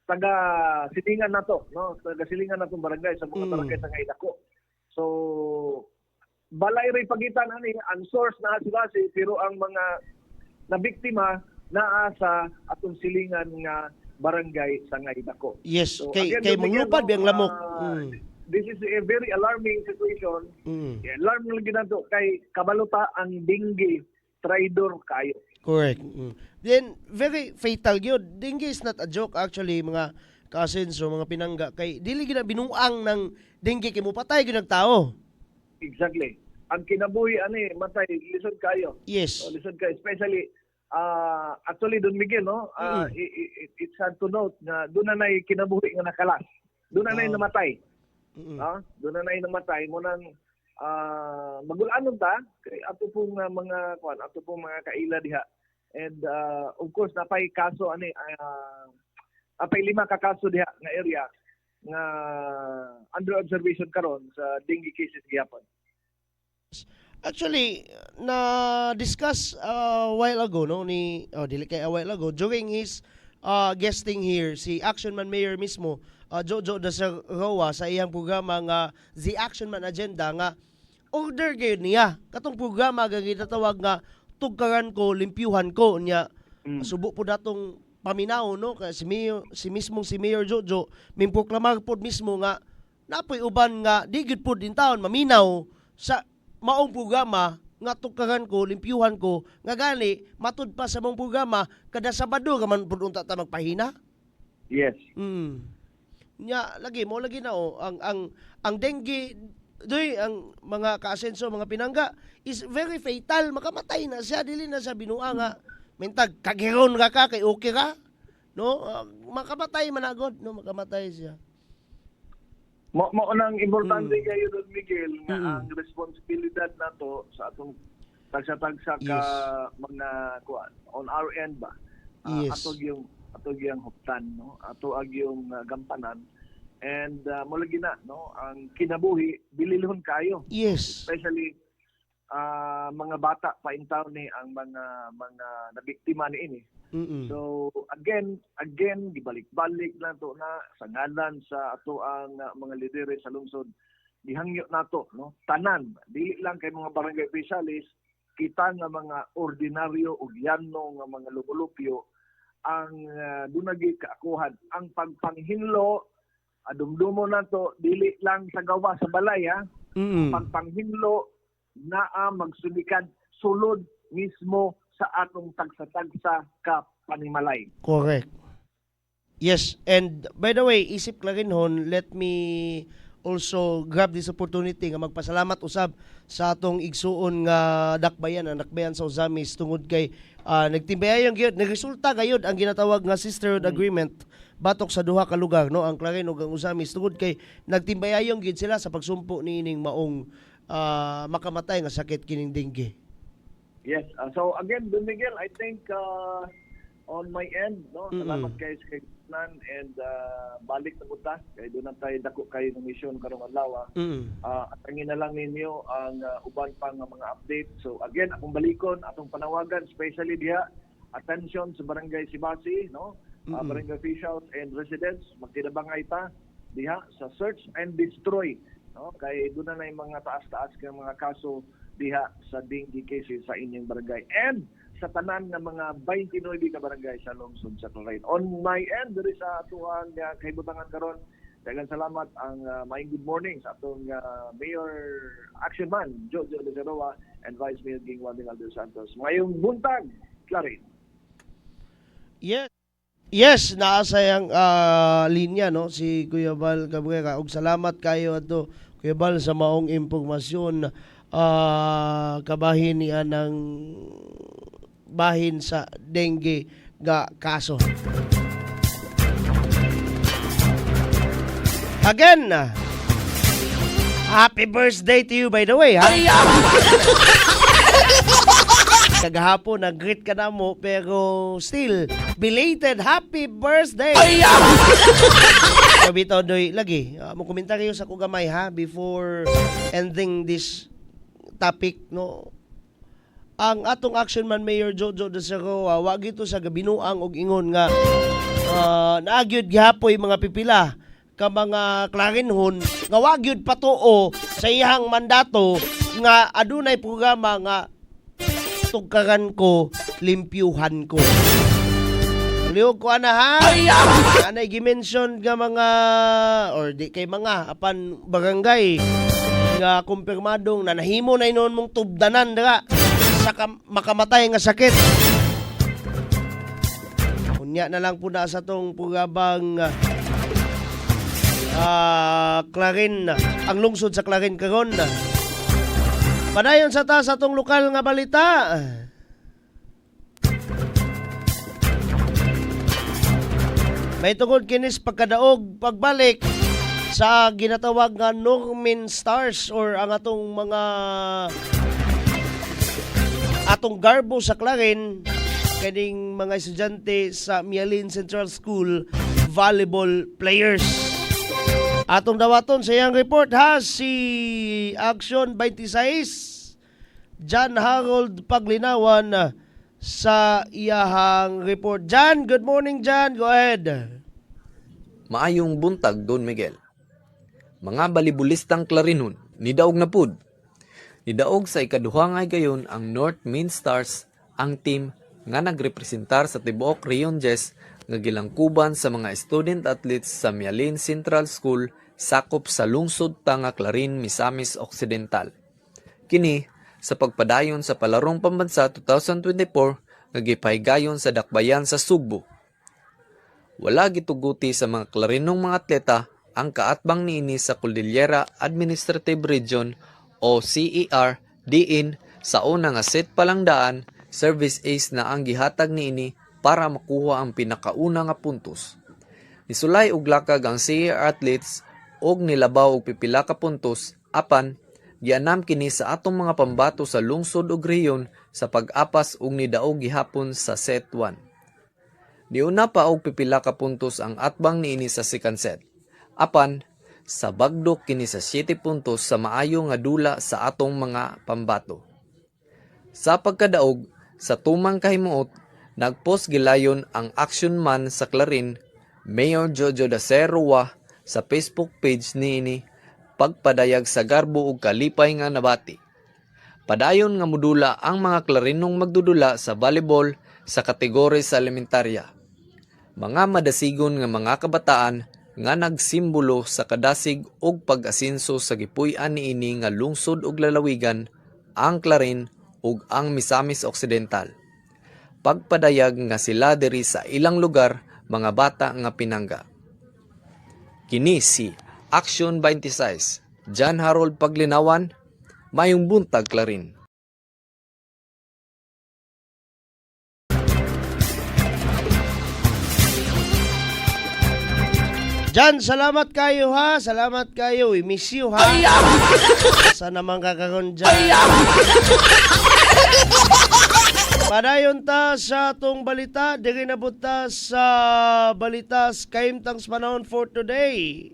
I: taga silingan nato, no, taga silingan natong barangay sa mga barangay sa Ngaydako. So balay ray pagitan ani ang source na Sibasi, pero ang mga nabiktima naa sa atong silingan nga barangay sa Ngaydako.
A: Yes,
I: So,
A: kay
I: again,
A: manglupad biyang lamok.
I: This is a very alarming situation. Alarming lang ginato kay kabalota ang dengue traidor kayo.
A: Correct. Then very fatal gyud. Dengue is not a joke actually, mga cousins o mga pinangga, kay dili gyud na binuang ng dengue kay mo patay gyud ang tao.
I: Exactly. Ang kinabuhi ani matay lisod kayo.
A: Yes.
I: So, lisod kayo, especially actually Don Miguel, no, it's sad to note na doon na nay kinabuhi nga nakalas. Doon na nay namatay. Doon na nay namatay mo nang magulanon ta kay ato pong mga ato pong mga kaila diha. And of course napay kaso napay 5 ka kaso diha nga area nga under observation karon sa dengue cases gyapon.
A: Actually, na-discuss a while ago, no, dili kay a while ago, during his guesting here, si Action Man Mayor mismo, Jojo Dasarawa, sa iyang programa nga, The Action Man Agenda, nga, order kayo niya. Katong programa, gitatawag nga, tugkaran ko, limpyuhan ko, niya, subo po datong paminaw, no, kaya si Mayor Jojo, may proklamar po mismo nga, napoy uban nga, di gud po din taon, maminaw, sa maong programa nga tukaran ko, limpyuhan ko, nga gani matud pa sa mong programa kada Sabado ka man pud unta ta magpahina.
I: Yes.
A: Nya lagi na ang dengue doy ang mga kaasenso, mga pinangga is very fatal, makamatay na siya dili na sa binua nga mentag kagiron ka kay okay ka, no? Makamatay managod, no, makamatay siya.
I: Mo nang importante kayo Don Miguel nga ang responsibilidad nato sa atong tagsa-tagsa ka mga kuan on our end ba.
A: Yes.
I: Atog yung huptan, no, ato yung gampanan, and mulagi na, no, ang kinabuhi bililhon kayo,
A: Yes.
I: especially mga bata pa in town ni ang mga nabiktima ni ini. So again gibalik-balik na to na sa ngalan sa ato ang mga lidere sa lungsod, gihangyo nato, no, tanan dili lang kay mga barangay officials, kita nga mga ordinaryo ug yanno nga mga lumulupyo ang dunagi kaakuhan ang pagpanghinlo, adumdumo nato dili lang sa gawa sa balay, pagpanghinlo naa magsulikan sulod mismo sa atong tagsa-tagsa ka panimalay.
A: Correct. Yes, and by the way, isip lang hon, let me also grab this opportunity nga magpasalamat usab sa atong igsuon nga dakbayan, ang dakbayan sa Uzamis tungod kay nagtimbayan gyud, nagresulta gayud ang ginatawag nga sisterhood agreement batok sa duha ka lugar, no, ang Clarin ug ang Uzamis, tungod kay nagtimbayan gyud sila sa pagsumpo niining maong makamatay nga sakit kining dengue.
I: Yes. So again, Don Miguel, I think on my end, no, salamat kayo sa kainan, and balik na buta kay doon tayo dako kayo ng mission karong adlaw. Atangin na lang ninyo ang uban pang mga update. So again, akong balikon atong panawagan, especially diha, attention sa barangay Sibasi, no, barangay officials and residents, magtinabangay ta diha sa search and destroy, no, kay doon na yung mga taas-taas kay mga kaso diha sa dengue cases sa inyong barangay and sa tanan ng mga 29 ka barangay sa lungsod sa Clarin. On my end, there is atuang kaibutangan karon. Daghang salamat ang maayong good morning sa atong Mayor Action Man Jojo Dasarawa and Vice Mayor Ging Wanding Aldo Santos. Ngayong buntag, Clarin.
A: Yes, naasayang linya, no, si Kuya Bal Cabrera, ug salamat kayo ato Kuya Bal sa maong impormasyon kabahin niya ng bahin sa dengue nga kaso. Again, happy birthday to you, by the way, ha? Kagahapon nag-greet ka na mo, pero still belated happy birthday. Kabitaw doy lagi. Mo komentaryo sa ko gamay, ha, before ending this topic, no. Ang atong Action Man Mayor Jojo Dasarawa, wa gito sa gabinuang og ingon nga naagyud gihapoy mga pipila ka mga Clarinhon nga wa gyud patuo sa iyang mandato nga adunay programa nga tugkaran ko, limpyuhan ko. Liog ko ana, ha? Anay gi-mention nga mga or di kay mga apan barangay nga kumpirmadong na nahimo na inon mong tubdanan dira sa makamatay nga sakit. Unya na lang po na sa tong pugabang Clarin, ang lungsod sa Clarin karon. Padayon sa ta sa tong lokal nga balita. May tungod kinis pagkadaog pagbalik sa ginatawag nga Normin Stars or ang atong mga atong garbo sa Clarin kaning mga estudyante sa Mialin Central School volleyball players. Atong dawaton sa iyang report ha, si Action 26, John Harold Paglinawan sa iyahang report. John, good morning John, go ahead.
J: Maayong buntag, Don Miguel. Mga balibulistang Clarinon, nidaog na pud. Nidaog sa ikaduha nga gayon ang North Main Stars, ang team nga nagrepresentar sa tibuok Rion Jess nga gilangkuban sa mga student athletes sa Mialin Central School sakop sa lungsod ta nga Clarin, Misamis Occidental. Kini sa pagpadayon sa Palarong Pambansa 2024 nga gipahigayon sa Dakbayan sa Sugbo. Wala gituguti sa mga Clarinong mga atleta ang kaatbang niini sa Cordillera Administrative Region o CER diin sa una nga set palang daan service ace na ang gihatag niini para makuha ang pinakauna nga puntos. Nisulay og lakag ang CER athletes og nilabaw og pipila ka puntos apan gianam kini sa atong mga pambato sa lungsod ug rehiyon sa pag-apas og nidaog gihapon sa set 1. Diuna pa og pipila ka puntos ang atbang niini sa second set. Apan sa bagdok kini sa 7 puntos sa maayo nga dula sa atong mga pambato. Sa pagkadaog sa tumang kahimuot, nagpost gilayon ang action man sa Clarin, Mayor Jojo Dacerroa sa Facebook page niini pagpadayag sa garbo ug kalipay nga nabati. Padayon nga modula ang mga Clarinong magdudula sa volleyball sa kategorya sa elementarya. Mga madasigon nga mga kabataan nga nagsimbolo sa kadasig ug pag-asenso sa gipuy-an niini nga lungsod ug lalawigan, ang Clarin ug ang Misamis Occidental. Pagpadayag nga sila diri sa ilang lugar mga bata nga pinangga. Kini si Action 26, John Harold Paglinawan, mayong buntag Clarin.
A: Jan, salamat kayo ha. Salamat kayo. We miss you ha. Sana naman kakaroon dyan. Padayon ta sa atong balita. Diri na ta sa balitas kaimtangs panahon for today.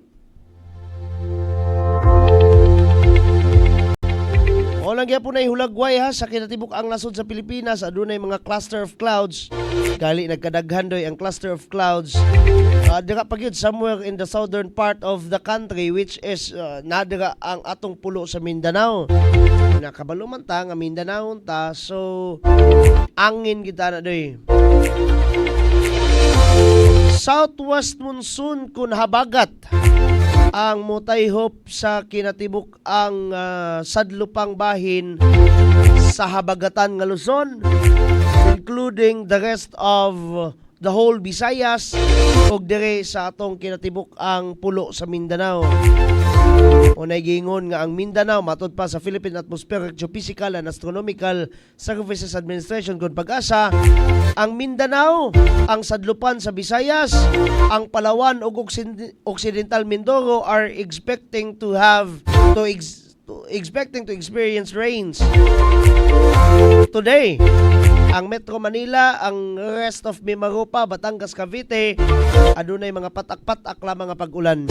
A: O lang po na ihulagway ha sa kinatibuk ang nasod sa Pilipinas. Adunay mga cluster of clouds. Gali nagkadaghan doy ang cluster of clouds. Dira pagyud somewhere in the southern part of the country which is nadira ang atong pulo sa Mindanao. Nakabalo man ta nga Mindanao ta, so angin kita na doy. Southwest monsoon kun habagat ang mutayhop sa kinatibuk ang sadlupang bahin sa habagatan nga Luzon, including the rest of the whole Visayas ug dire sa atong kinatibuk ang pulo sa Mindanao. Unay giingon nga ang Mindanao matud pa sa Philippine Atmospheric Geophysical and Astronomical Services Administration kun pag-asa, ang Mindanao, ang sadlupan sa Visayas, ang Palawan ug Occidental Mindoro are expecting to experience rains today. Ang Metro Manila, ang rest of Mimaropa, Batangas, Cavite, adunay mga patak-patak lamang nga pag-ulan.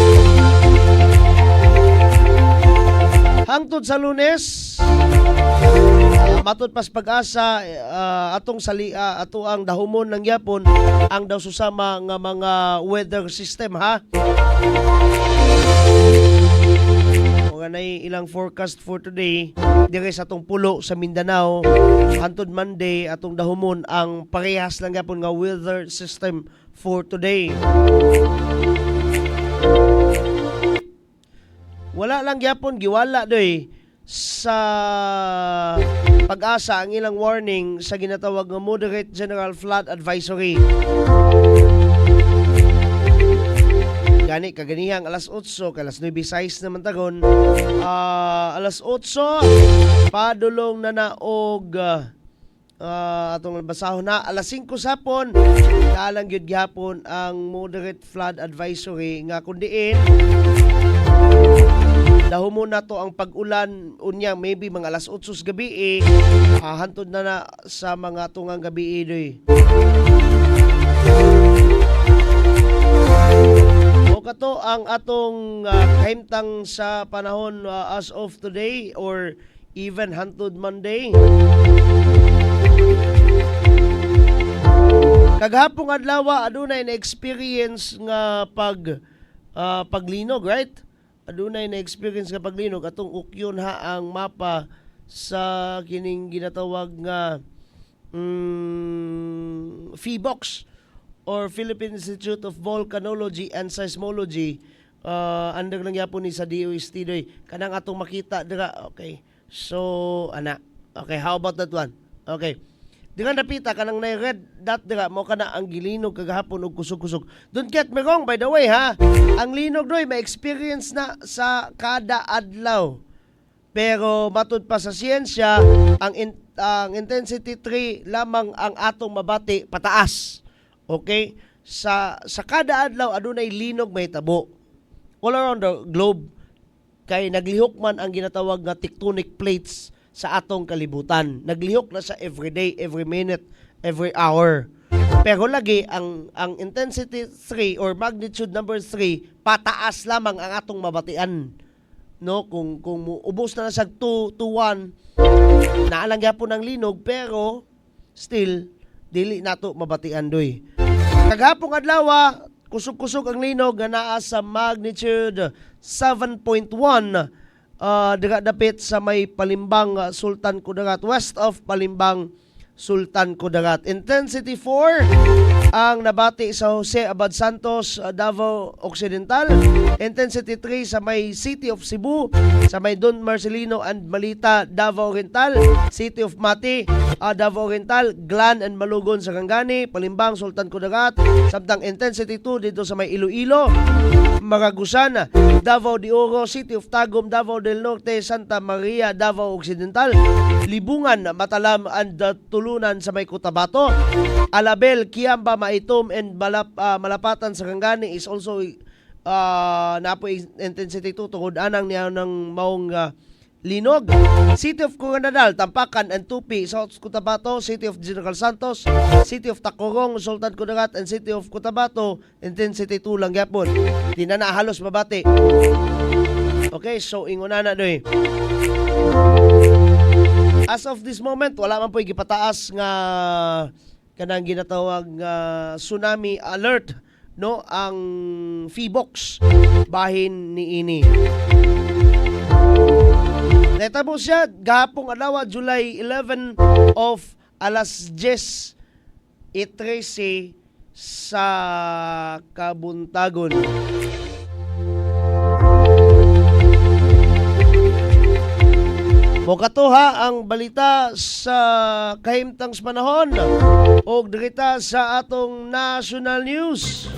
A: Hangtod sa Lunes, matud pas pag-asa ato ang dahumon ng yapon ang daw susama nga mga weather system ha. Ganay ilang forecast for today dire sa atong pulo sa Mindanao. Hantod Monday atong dahumon ang parehas lang gyapon nga weather system for today. Wala lang gyapon giwala doy sa pag-asa ang ilang warning sa ginatawag nga moderate general flood advisory. Gani kaganihang alas 8 kay alas 9:06 naman tagon. Alas 8 padulong na naog atong basahon na alas 5 sapon dalang gyud gyapon ang moderate flood advisory nga kundiin Dahumo na to ang pag-ulan unya maybe mga alas 8 sa gabi hantod na sa mga tungang gabi doy. O kato ang atong kahimtang sa panahon as of today or even hantod Monday. Kaghapong adlaw adunay na experience nga paglinog, right? Adunay na experience nga paglinog atong ukyon ang mapa sa kining ginatawag nga PHIVOLCS or Philippine Institute of Volcanology and Seismology. Under lang yapon ni sa DOST doy. Kanang atong makita dira. Okay. So ana. Okay, how about that one? Okay. Dira napita kanang na red dot dira mo kana ang gilinog kagahapon og kusog-kusog. Don't get me wrong by the way ha. Ang linog doy may experience na sa kada adlaw. Pero matud pa sa siyensya ang intensity 3 lamang ang atong mabati pataas. Okay? Sa kada adlaw adunay linog may tabo. All around the globe kay naglihok man ang ginatawag nga tectonic plates sa atong kalibutan. Naglihok na sa every day, every minute, every hour. Pero lagi ang intensity 3 or magnitude number 3 pataas lamang ang atong mabatian. No, kung ubos na sa 2 to 1 naalang gyapon ang linog pero still dili nato mabatian doy. Kaghapong adlaw kusog-kusog ang linog nga naa sa magnitude 7.1 dira dapit sa may Palimbang Sultan Kudarat, west of Palimbang Sultan Kudarat. Intensity 4 ang nabati sa Jose Abad Santos, Davao Occidental. Intensity 3 sa may City of Cebu, sa may Don Marcelino and Malita, Davao Oriental. City of Mati, Davao Oriental. Glan and Malugon sa Kangani, Palimbang Sultan Kudarat. Samtang intensity 2 dito sa may Iloilo, Maragusan, Davao de Oro, City of Tagum, Davao del Norte, Santa Maria, Davao Occidental. Libungan, Matalam and Tulunan sa may Cotabato. Alabel, Kiamba, Maitom and Malapatan sa Kangani is also napo intensity 2 tungod anang niya ng maong linog. City of Coronadal, Tampakan and Tupi, South Cotabato. City of General Santos, City of Tacorong, Sultan Kudarat and City of Cotabato, intensity 2 lang yapon. Di na halos mabati. Okay, so inguna na doy. As of this moment, wala man po'y gipataas nga kanang ginatawag tsunami alert, no, ang PHIVOLCS bahin ni ini. Netabo siya gahapong adlaw July 11 of alas 10:13 sa Kabuntagon. Mokatuha ang balita sa kahimtang panahon o dirita sa atong national news.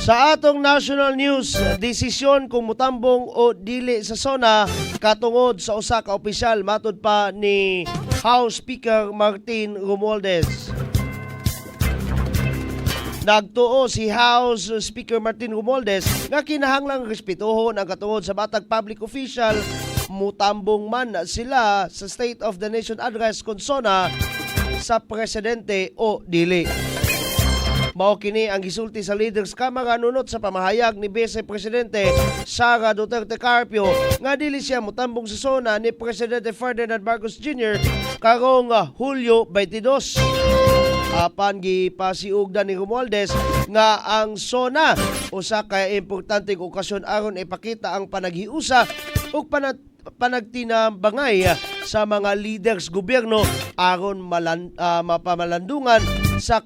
A: Sa atong national news, desisyon kung mutambong o dili sa SONA katungod sa usa ka opisyal matud pa ni House Speaker Martin Romualdez. Nagtuo si House Speaker Martin Romualdez nga kinahanglang respetuhon ang katungod sa matag public official mutambong man sila sa State of the Nation Address kung SONA sa presidente o dili. Mao kini ang gisulti sa Leaders Camera nunot sa pamahayag ni Vice Presidente Sara Duterte Carpio nga dili siya mutambong sa SONA ni Presidente Ferdinand Marcos Jr. karong Hulyo 22. Apan gipasiugdan ni Romualdez nga ang SONA usa ka importanteng okasyon aron ipakita ang panaghiusa ug panagtinabangay sa mga leaders gobyerno aron mapamalandungan sa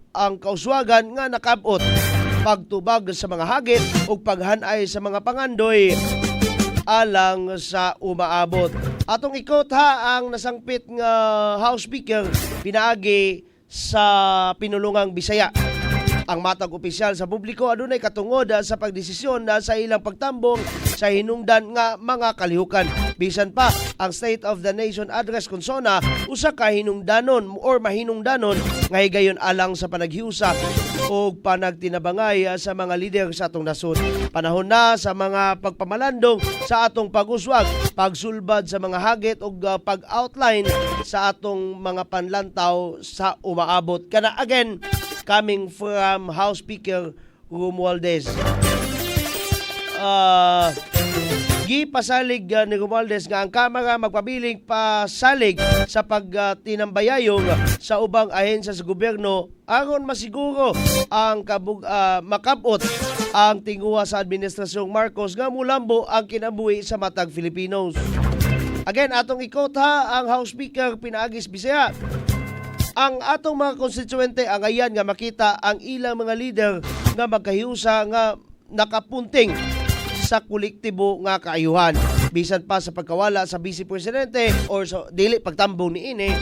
A: ang kauswagan nga nakabot, pagtubag sa mga hagit ug paghanay sa mga pangandoy alang sa umaabot. Atong ikot ha ang nasangpit nga House Speaker pinaagi sa pinulungang Bisaya. Ang matag opisyal sa publiko adunay katungod sa pagdesisyon sa ilang pagtambong sa hinungdan nga mga kalihukan. Bisan pa ang State of the Nation Address konsona usa ka hinungdanon or mahinungdanon nga higayon alang sa panaghiusa o panagtinabangay sa mga lider sa atong nasod. Panahon na sa mga pagpamalandong sa atong pag-uswag, pagsulbad sa mga hagit o pag-outline sa atong mga panlantaw sa umaabot. Kana again, coming from House Speaker Romualdez. Gipasalig ni Romualdez nga ang Kamara magpabiling pasalig sa pagtinambayayong sa ubang ahensya sa gobyerno aron masiguro ang makabot ang tinguha sa administrasyong Marcos nga mulambo ang kinabuhi sa matag Filipinos. Again, atong ikot ha ang House Speaker pinaagis Bisaya. Ang atong mga konstituente ang ayan nga makita ang ilang mga leader nga magkahiusa nga nakapunting sa kolektibo nga kaayuhan. Bisan pa sa pagkawala sa Vice Presidente or sa dili pagtambong ni ini,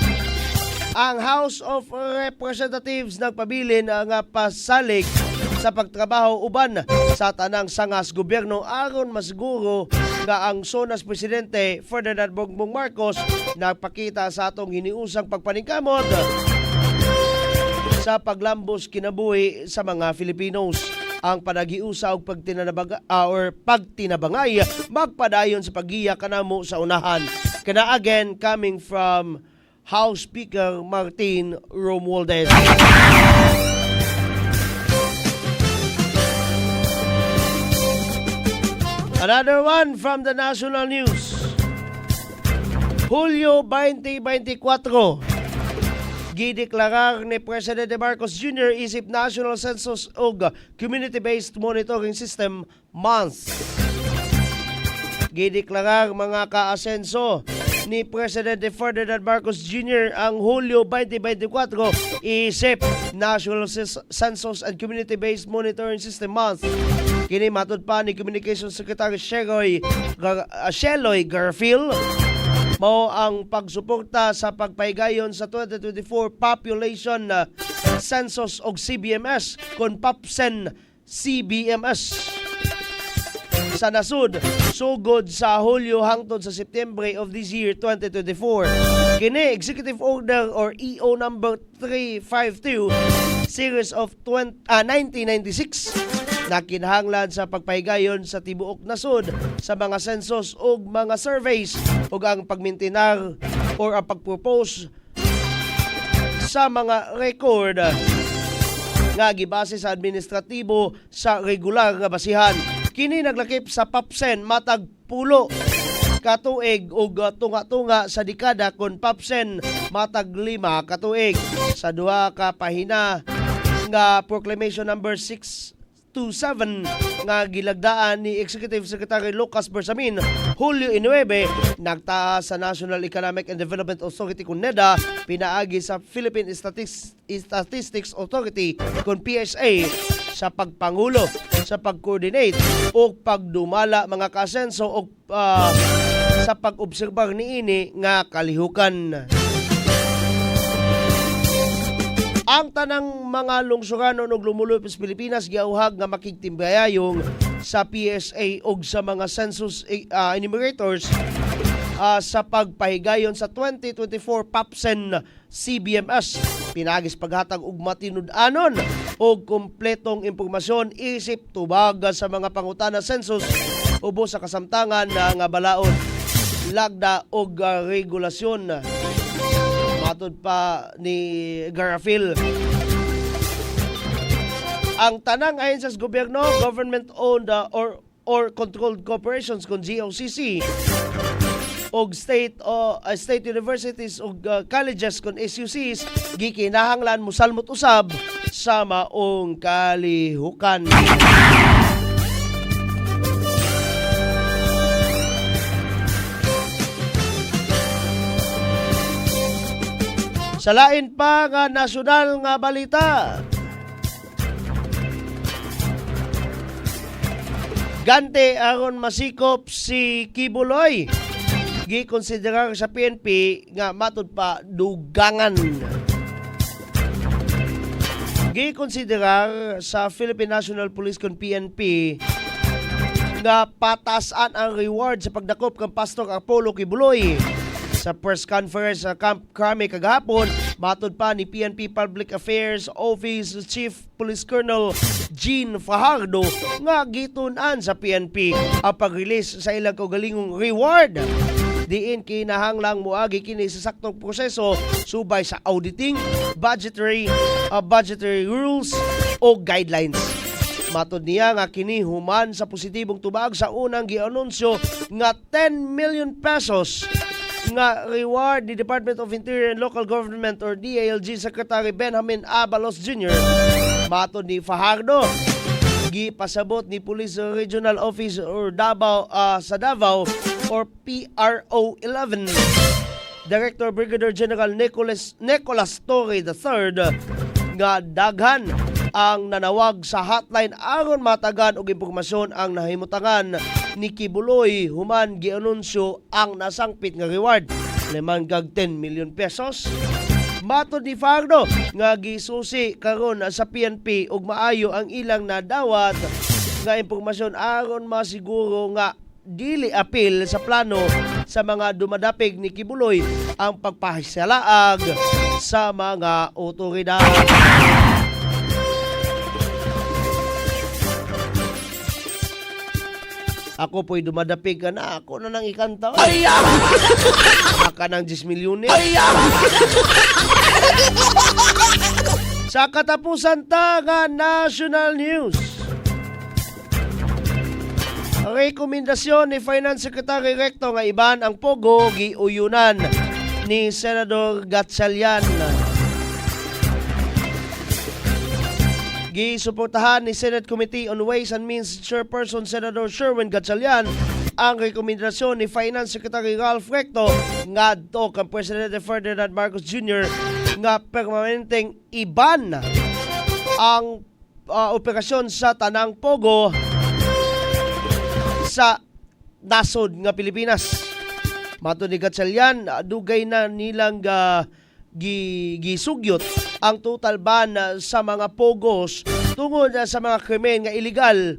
A: ang House of Representatives nagpabilin nga pasalig sa pagtrabaho uban sa tanang sangas gobyerno aron masiguro nga ang Sonas Presidente Ferdinand Bongbong Marcos nagpakita sa atong hiniusang pagpaningkamot sa paglambos kinabuhi sa mga Filipinos. Ang panaghiusa og pagtinabangay magpadayon sa paggiya kanamo sa unahan. Kana again coming from House Speaker Martin Romualdez. Another one from the national news. Hulyo 2024, gideklarar ni Presidente Marcos Jr. isip National Census ug Community-Based Monitoring System Month. Gideklarar mga kaasenso ni Presidente Ferdinand Marcos Jr. ang Hulyo 2024 isip National Census and Community-Based Monitoring System Month. Kini matud pa ni Communications Secretary Sheloy Garfield, mao ang pagsuporta sa pagpahigayon sa 2024 Population Census og CBMS kon PAPSEN CBMS sa nasud sugod sa Hulyo hangtod sa September of this year 2024. Kini Executive Order or EO number 352 series of 1996 na kinahanglan sa pagpahigayon sa tibuok nasod sa mga census o mga surveys ug ang pagmintinar or ang pagpropose sa mga record nga gibase sa administratibo sa regular nga basihan. Kini naglakip sa PAPSEN matag pulo katuig ug tunga-tunga sa dekada kon PAPSEN matag 5 katuig sa duha ka pahina nga Proclamation number 627 nga gilagdaan ni Executive Secretary Lucas Bersamin Hulyo 9 nagtaas sa National Economic and Development Authority kun NEDA pinaagi sa Philippine Statistics Authority kun PSA sa pagpangulo sa pag-coordinate o pagdumala mga kasenso o sa pag-obserbar niini nga kalihukan. Ang tanang mga lungsuranon ug lumulupos Pilipinas giauhag nga makigtimbayayong sa PSA ug sa mga census enumerators sa pagpahigayon sa 2024 PAPSEN CBMS. Pinagis paghatag og matinud-anon og kompletong impormasyon isip tubag sa mga pangutana census ubos sa kasamtangan nga balaod, lagda og regulasyon. Matod pa ni Garfield, ang tanang ahensya sa gobyerno, government-owned or controlled corporations kung GOCC og state universities og colleges kung SUCs gikinahanglan mosalmot usab sa maong kalihukan. Sa lain pa nga nasyonal nga balita, gante aron masikop si Kibuloy. Gikonsiderar sa PNP nga matud pa dugangan. Gikonsiderar sa Philippine National Police kon PNP nga patasan ang reward sa pagdakop kang Pastor Apollo Kibuloy. Sa press conference sa Camp Crame kagahapon, matod pa ni PNP Public Affairs Office Chief Police Colonel Jean Fajardo nga gitun-an sa PNP ang pag-release sa ilang kaugalingong reward. Diin kinahanglang moagi kini sa saktong proseso subay sa auditing, budgetary rules o guidelines. Matod niya nga kini human sa positibong tubag sa unang gianunsyo nga 10 million pesos nga reward ni Department of Interior and Local Government or DILG Secretary Benjamin Abalos Jr. Matod ni Fajardo, gipasabot ni Police Regional Office or Davao sa Davao or PRO 11 Director Brigadier General Nicolas Torre III nga daghan ang nanawag sa hotline aron matagan og impormasyon ang nahimutangan ni Kibuloy human gianunsyo ang nasangpit nga reward 10 million pesos. Matod ni Fajardo nga gisusi karon sa PNP ug maayo ang ilang nadawat nga impormasyon aron masiguro nga dili apil sa plano sa mga dumadapig ni Kibuloy ang pagpahisalaag sa mga otoridad. Ako po'y dumadapig ka na. Ako na nang ikanta. Maka ng 10 milyon Sa katapusan ta nga national news. Rekomendasyon ni Finance Secretary Recto nga iban ang pogo giuyunan ni Senador Gatchalian. Gisuportahan ni Senate Committee on Ways and Means Chairperson Senator Sherwin Gatchalian ang rekomendasyon ni Finance Secretary Ralph Recto nga adto kang Presidente Ferdinand Marcos Jr. nga permanenteng iban ang operasyon sa tanang pogo sa nasod nga Pilipinas. Matod ni Gatchalian, dugay na nilang gisugyot ang total ban sa mga pogos tungod sa mga krimen nga illegal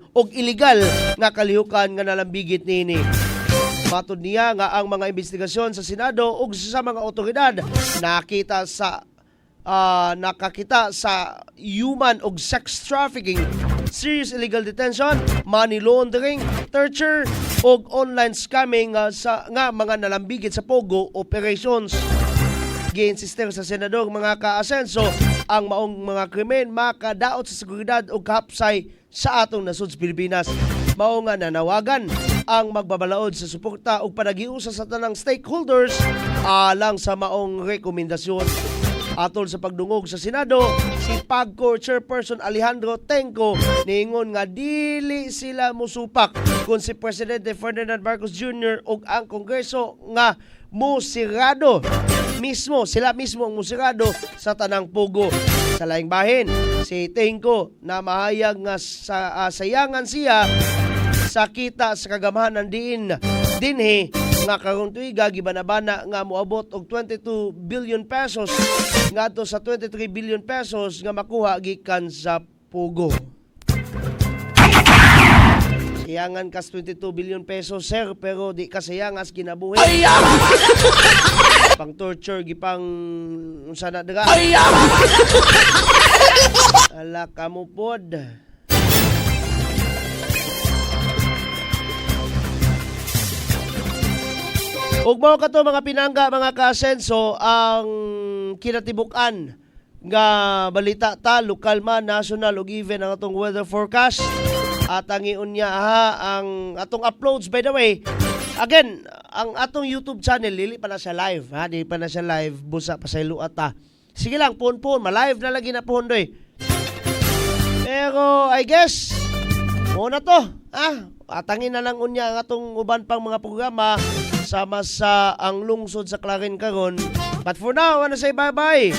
A: nga kalihukan nga nalambigit nini. Matod niya nga ang mga investigasyon sa Senado ug sa mga otoridad nakakita sa human ug sex trafficking, serious illegal detention, money laundering, torture ug online scamming sa mga nalambigit sa pogo operations. Gi-insister sa senador mga kaasenso ang maong mga krimen makadaot sa seguridad o kahapsay sa atong nasod sa Pilipinas. Mao nga nanawagan ang magbabalaod sa suporta o panagiusa sa tanang stakeholders alang sa maong rekomendasyon. Atol sa pagdungog sa Senado, si PAGCOR Chairperson Alejandro Tenco niingon nga dili sila musupak kung si Presidente Ferdinand Marcos Jr. ug ang Kongreso nga musirado sila mismo ang musirado sa tanang pogo. Sa laing bahin, si Tenco na mahayag nga sayangan siya sa kita sa kagamahanan dinhi nga karong tuiga gibanabana nga moabot og 22 billion pesos ngadto sa 23 billion pesos nga makuha gikan sa pogo. Sayangan kas 22 billion pesos sir, pero di kasayangas kinabuhi. Pang torture gipang sana daga. Ala kamo pod. Ug mao kato mga pinangga mga kaasenso ang kinatibuk-an nga balita ta lokal man, national ug even ang atong weather forecast. At ang iyon niya ang atong uploads, by the way, again, ang atong YouTube channel, dili pa na siya live, ha? Dili pa na siya live, busa pa sa iluat, ha? Sige lang, puhon-puhon, ma-live na lagi na puhon, doy. Pero, I guess, muna to, ha? Atangin na lang unya ang atong uban pang mga programa sama sa ang lungsod sa Clarin karon. But for now, I wanna say bye-bye.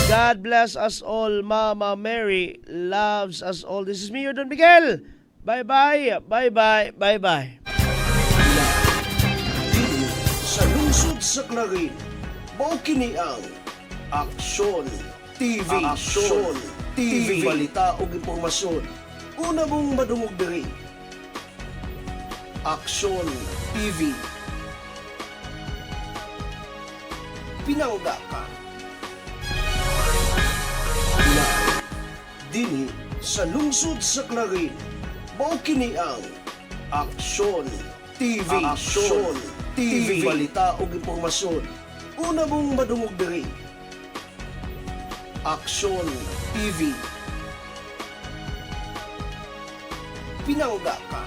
A: God bless us all. Mama Mary loves us all. This is me, your Don Miguel. Bye-bye, bye-bye, bye-bye. Sa lungsod sa Clarin, mao kini ang Aksyon TV. Aksyon TV. Balita o impormasyon. Una mong madungog diri. Aksyon TV. Pinangga ka. Na dinhi sa lungsod sa Clarin, mao kini ang Aksyon TV. Aksyon TV. Balita o impormasyon. Una mong madungog diri. Aksyon TV. Pinangga ka.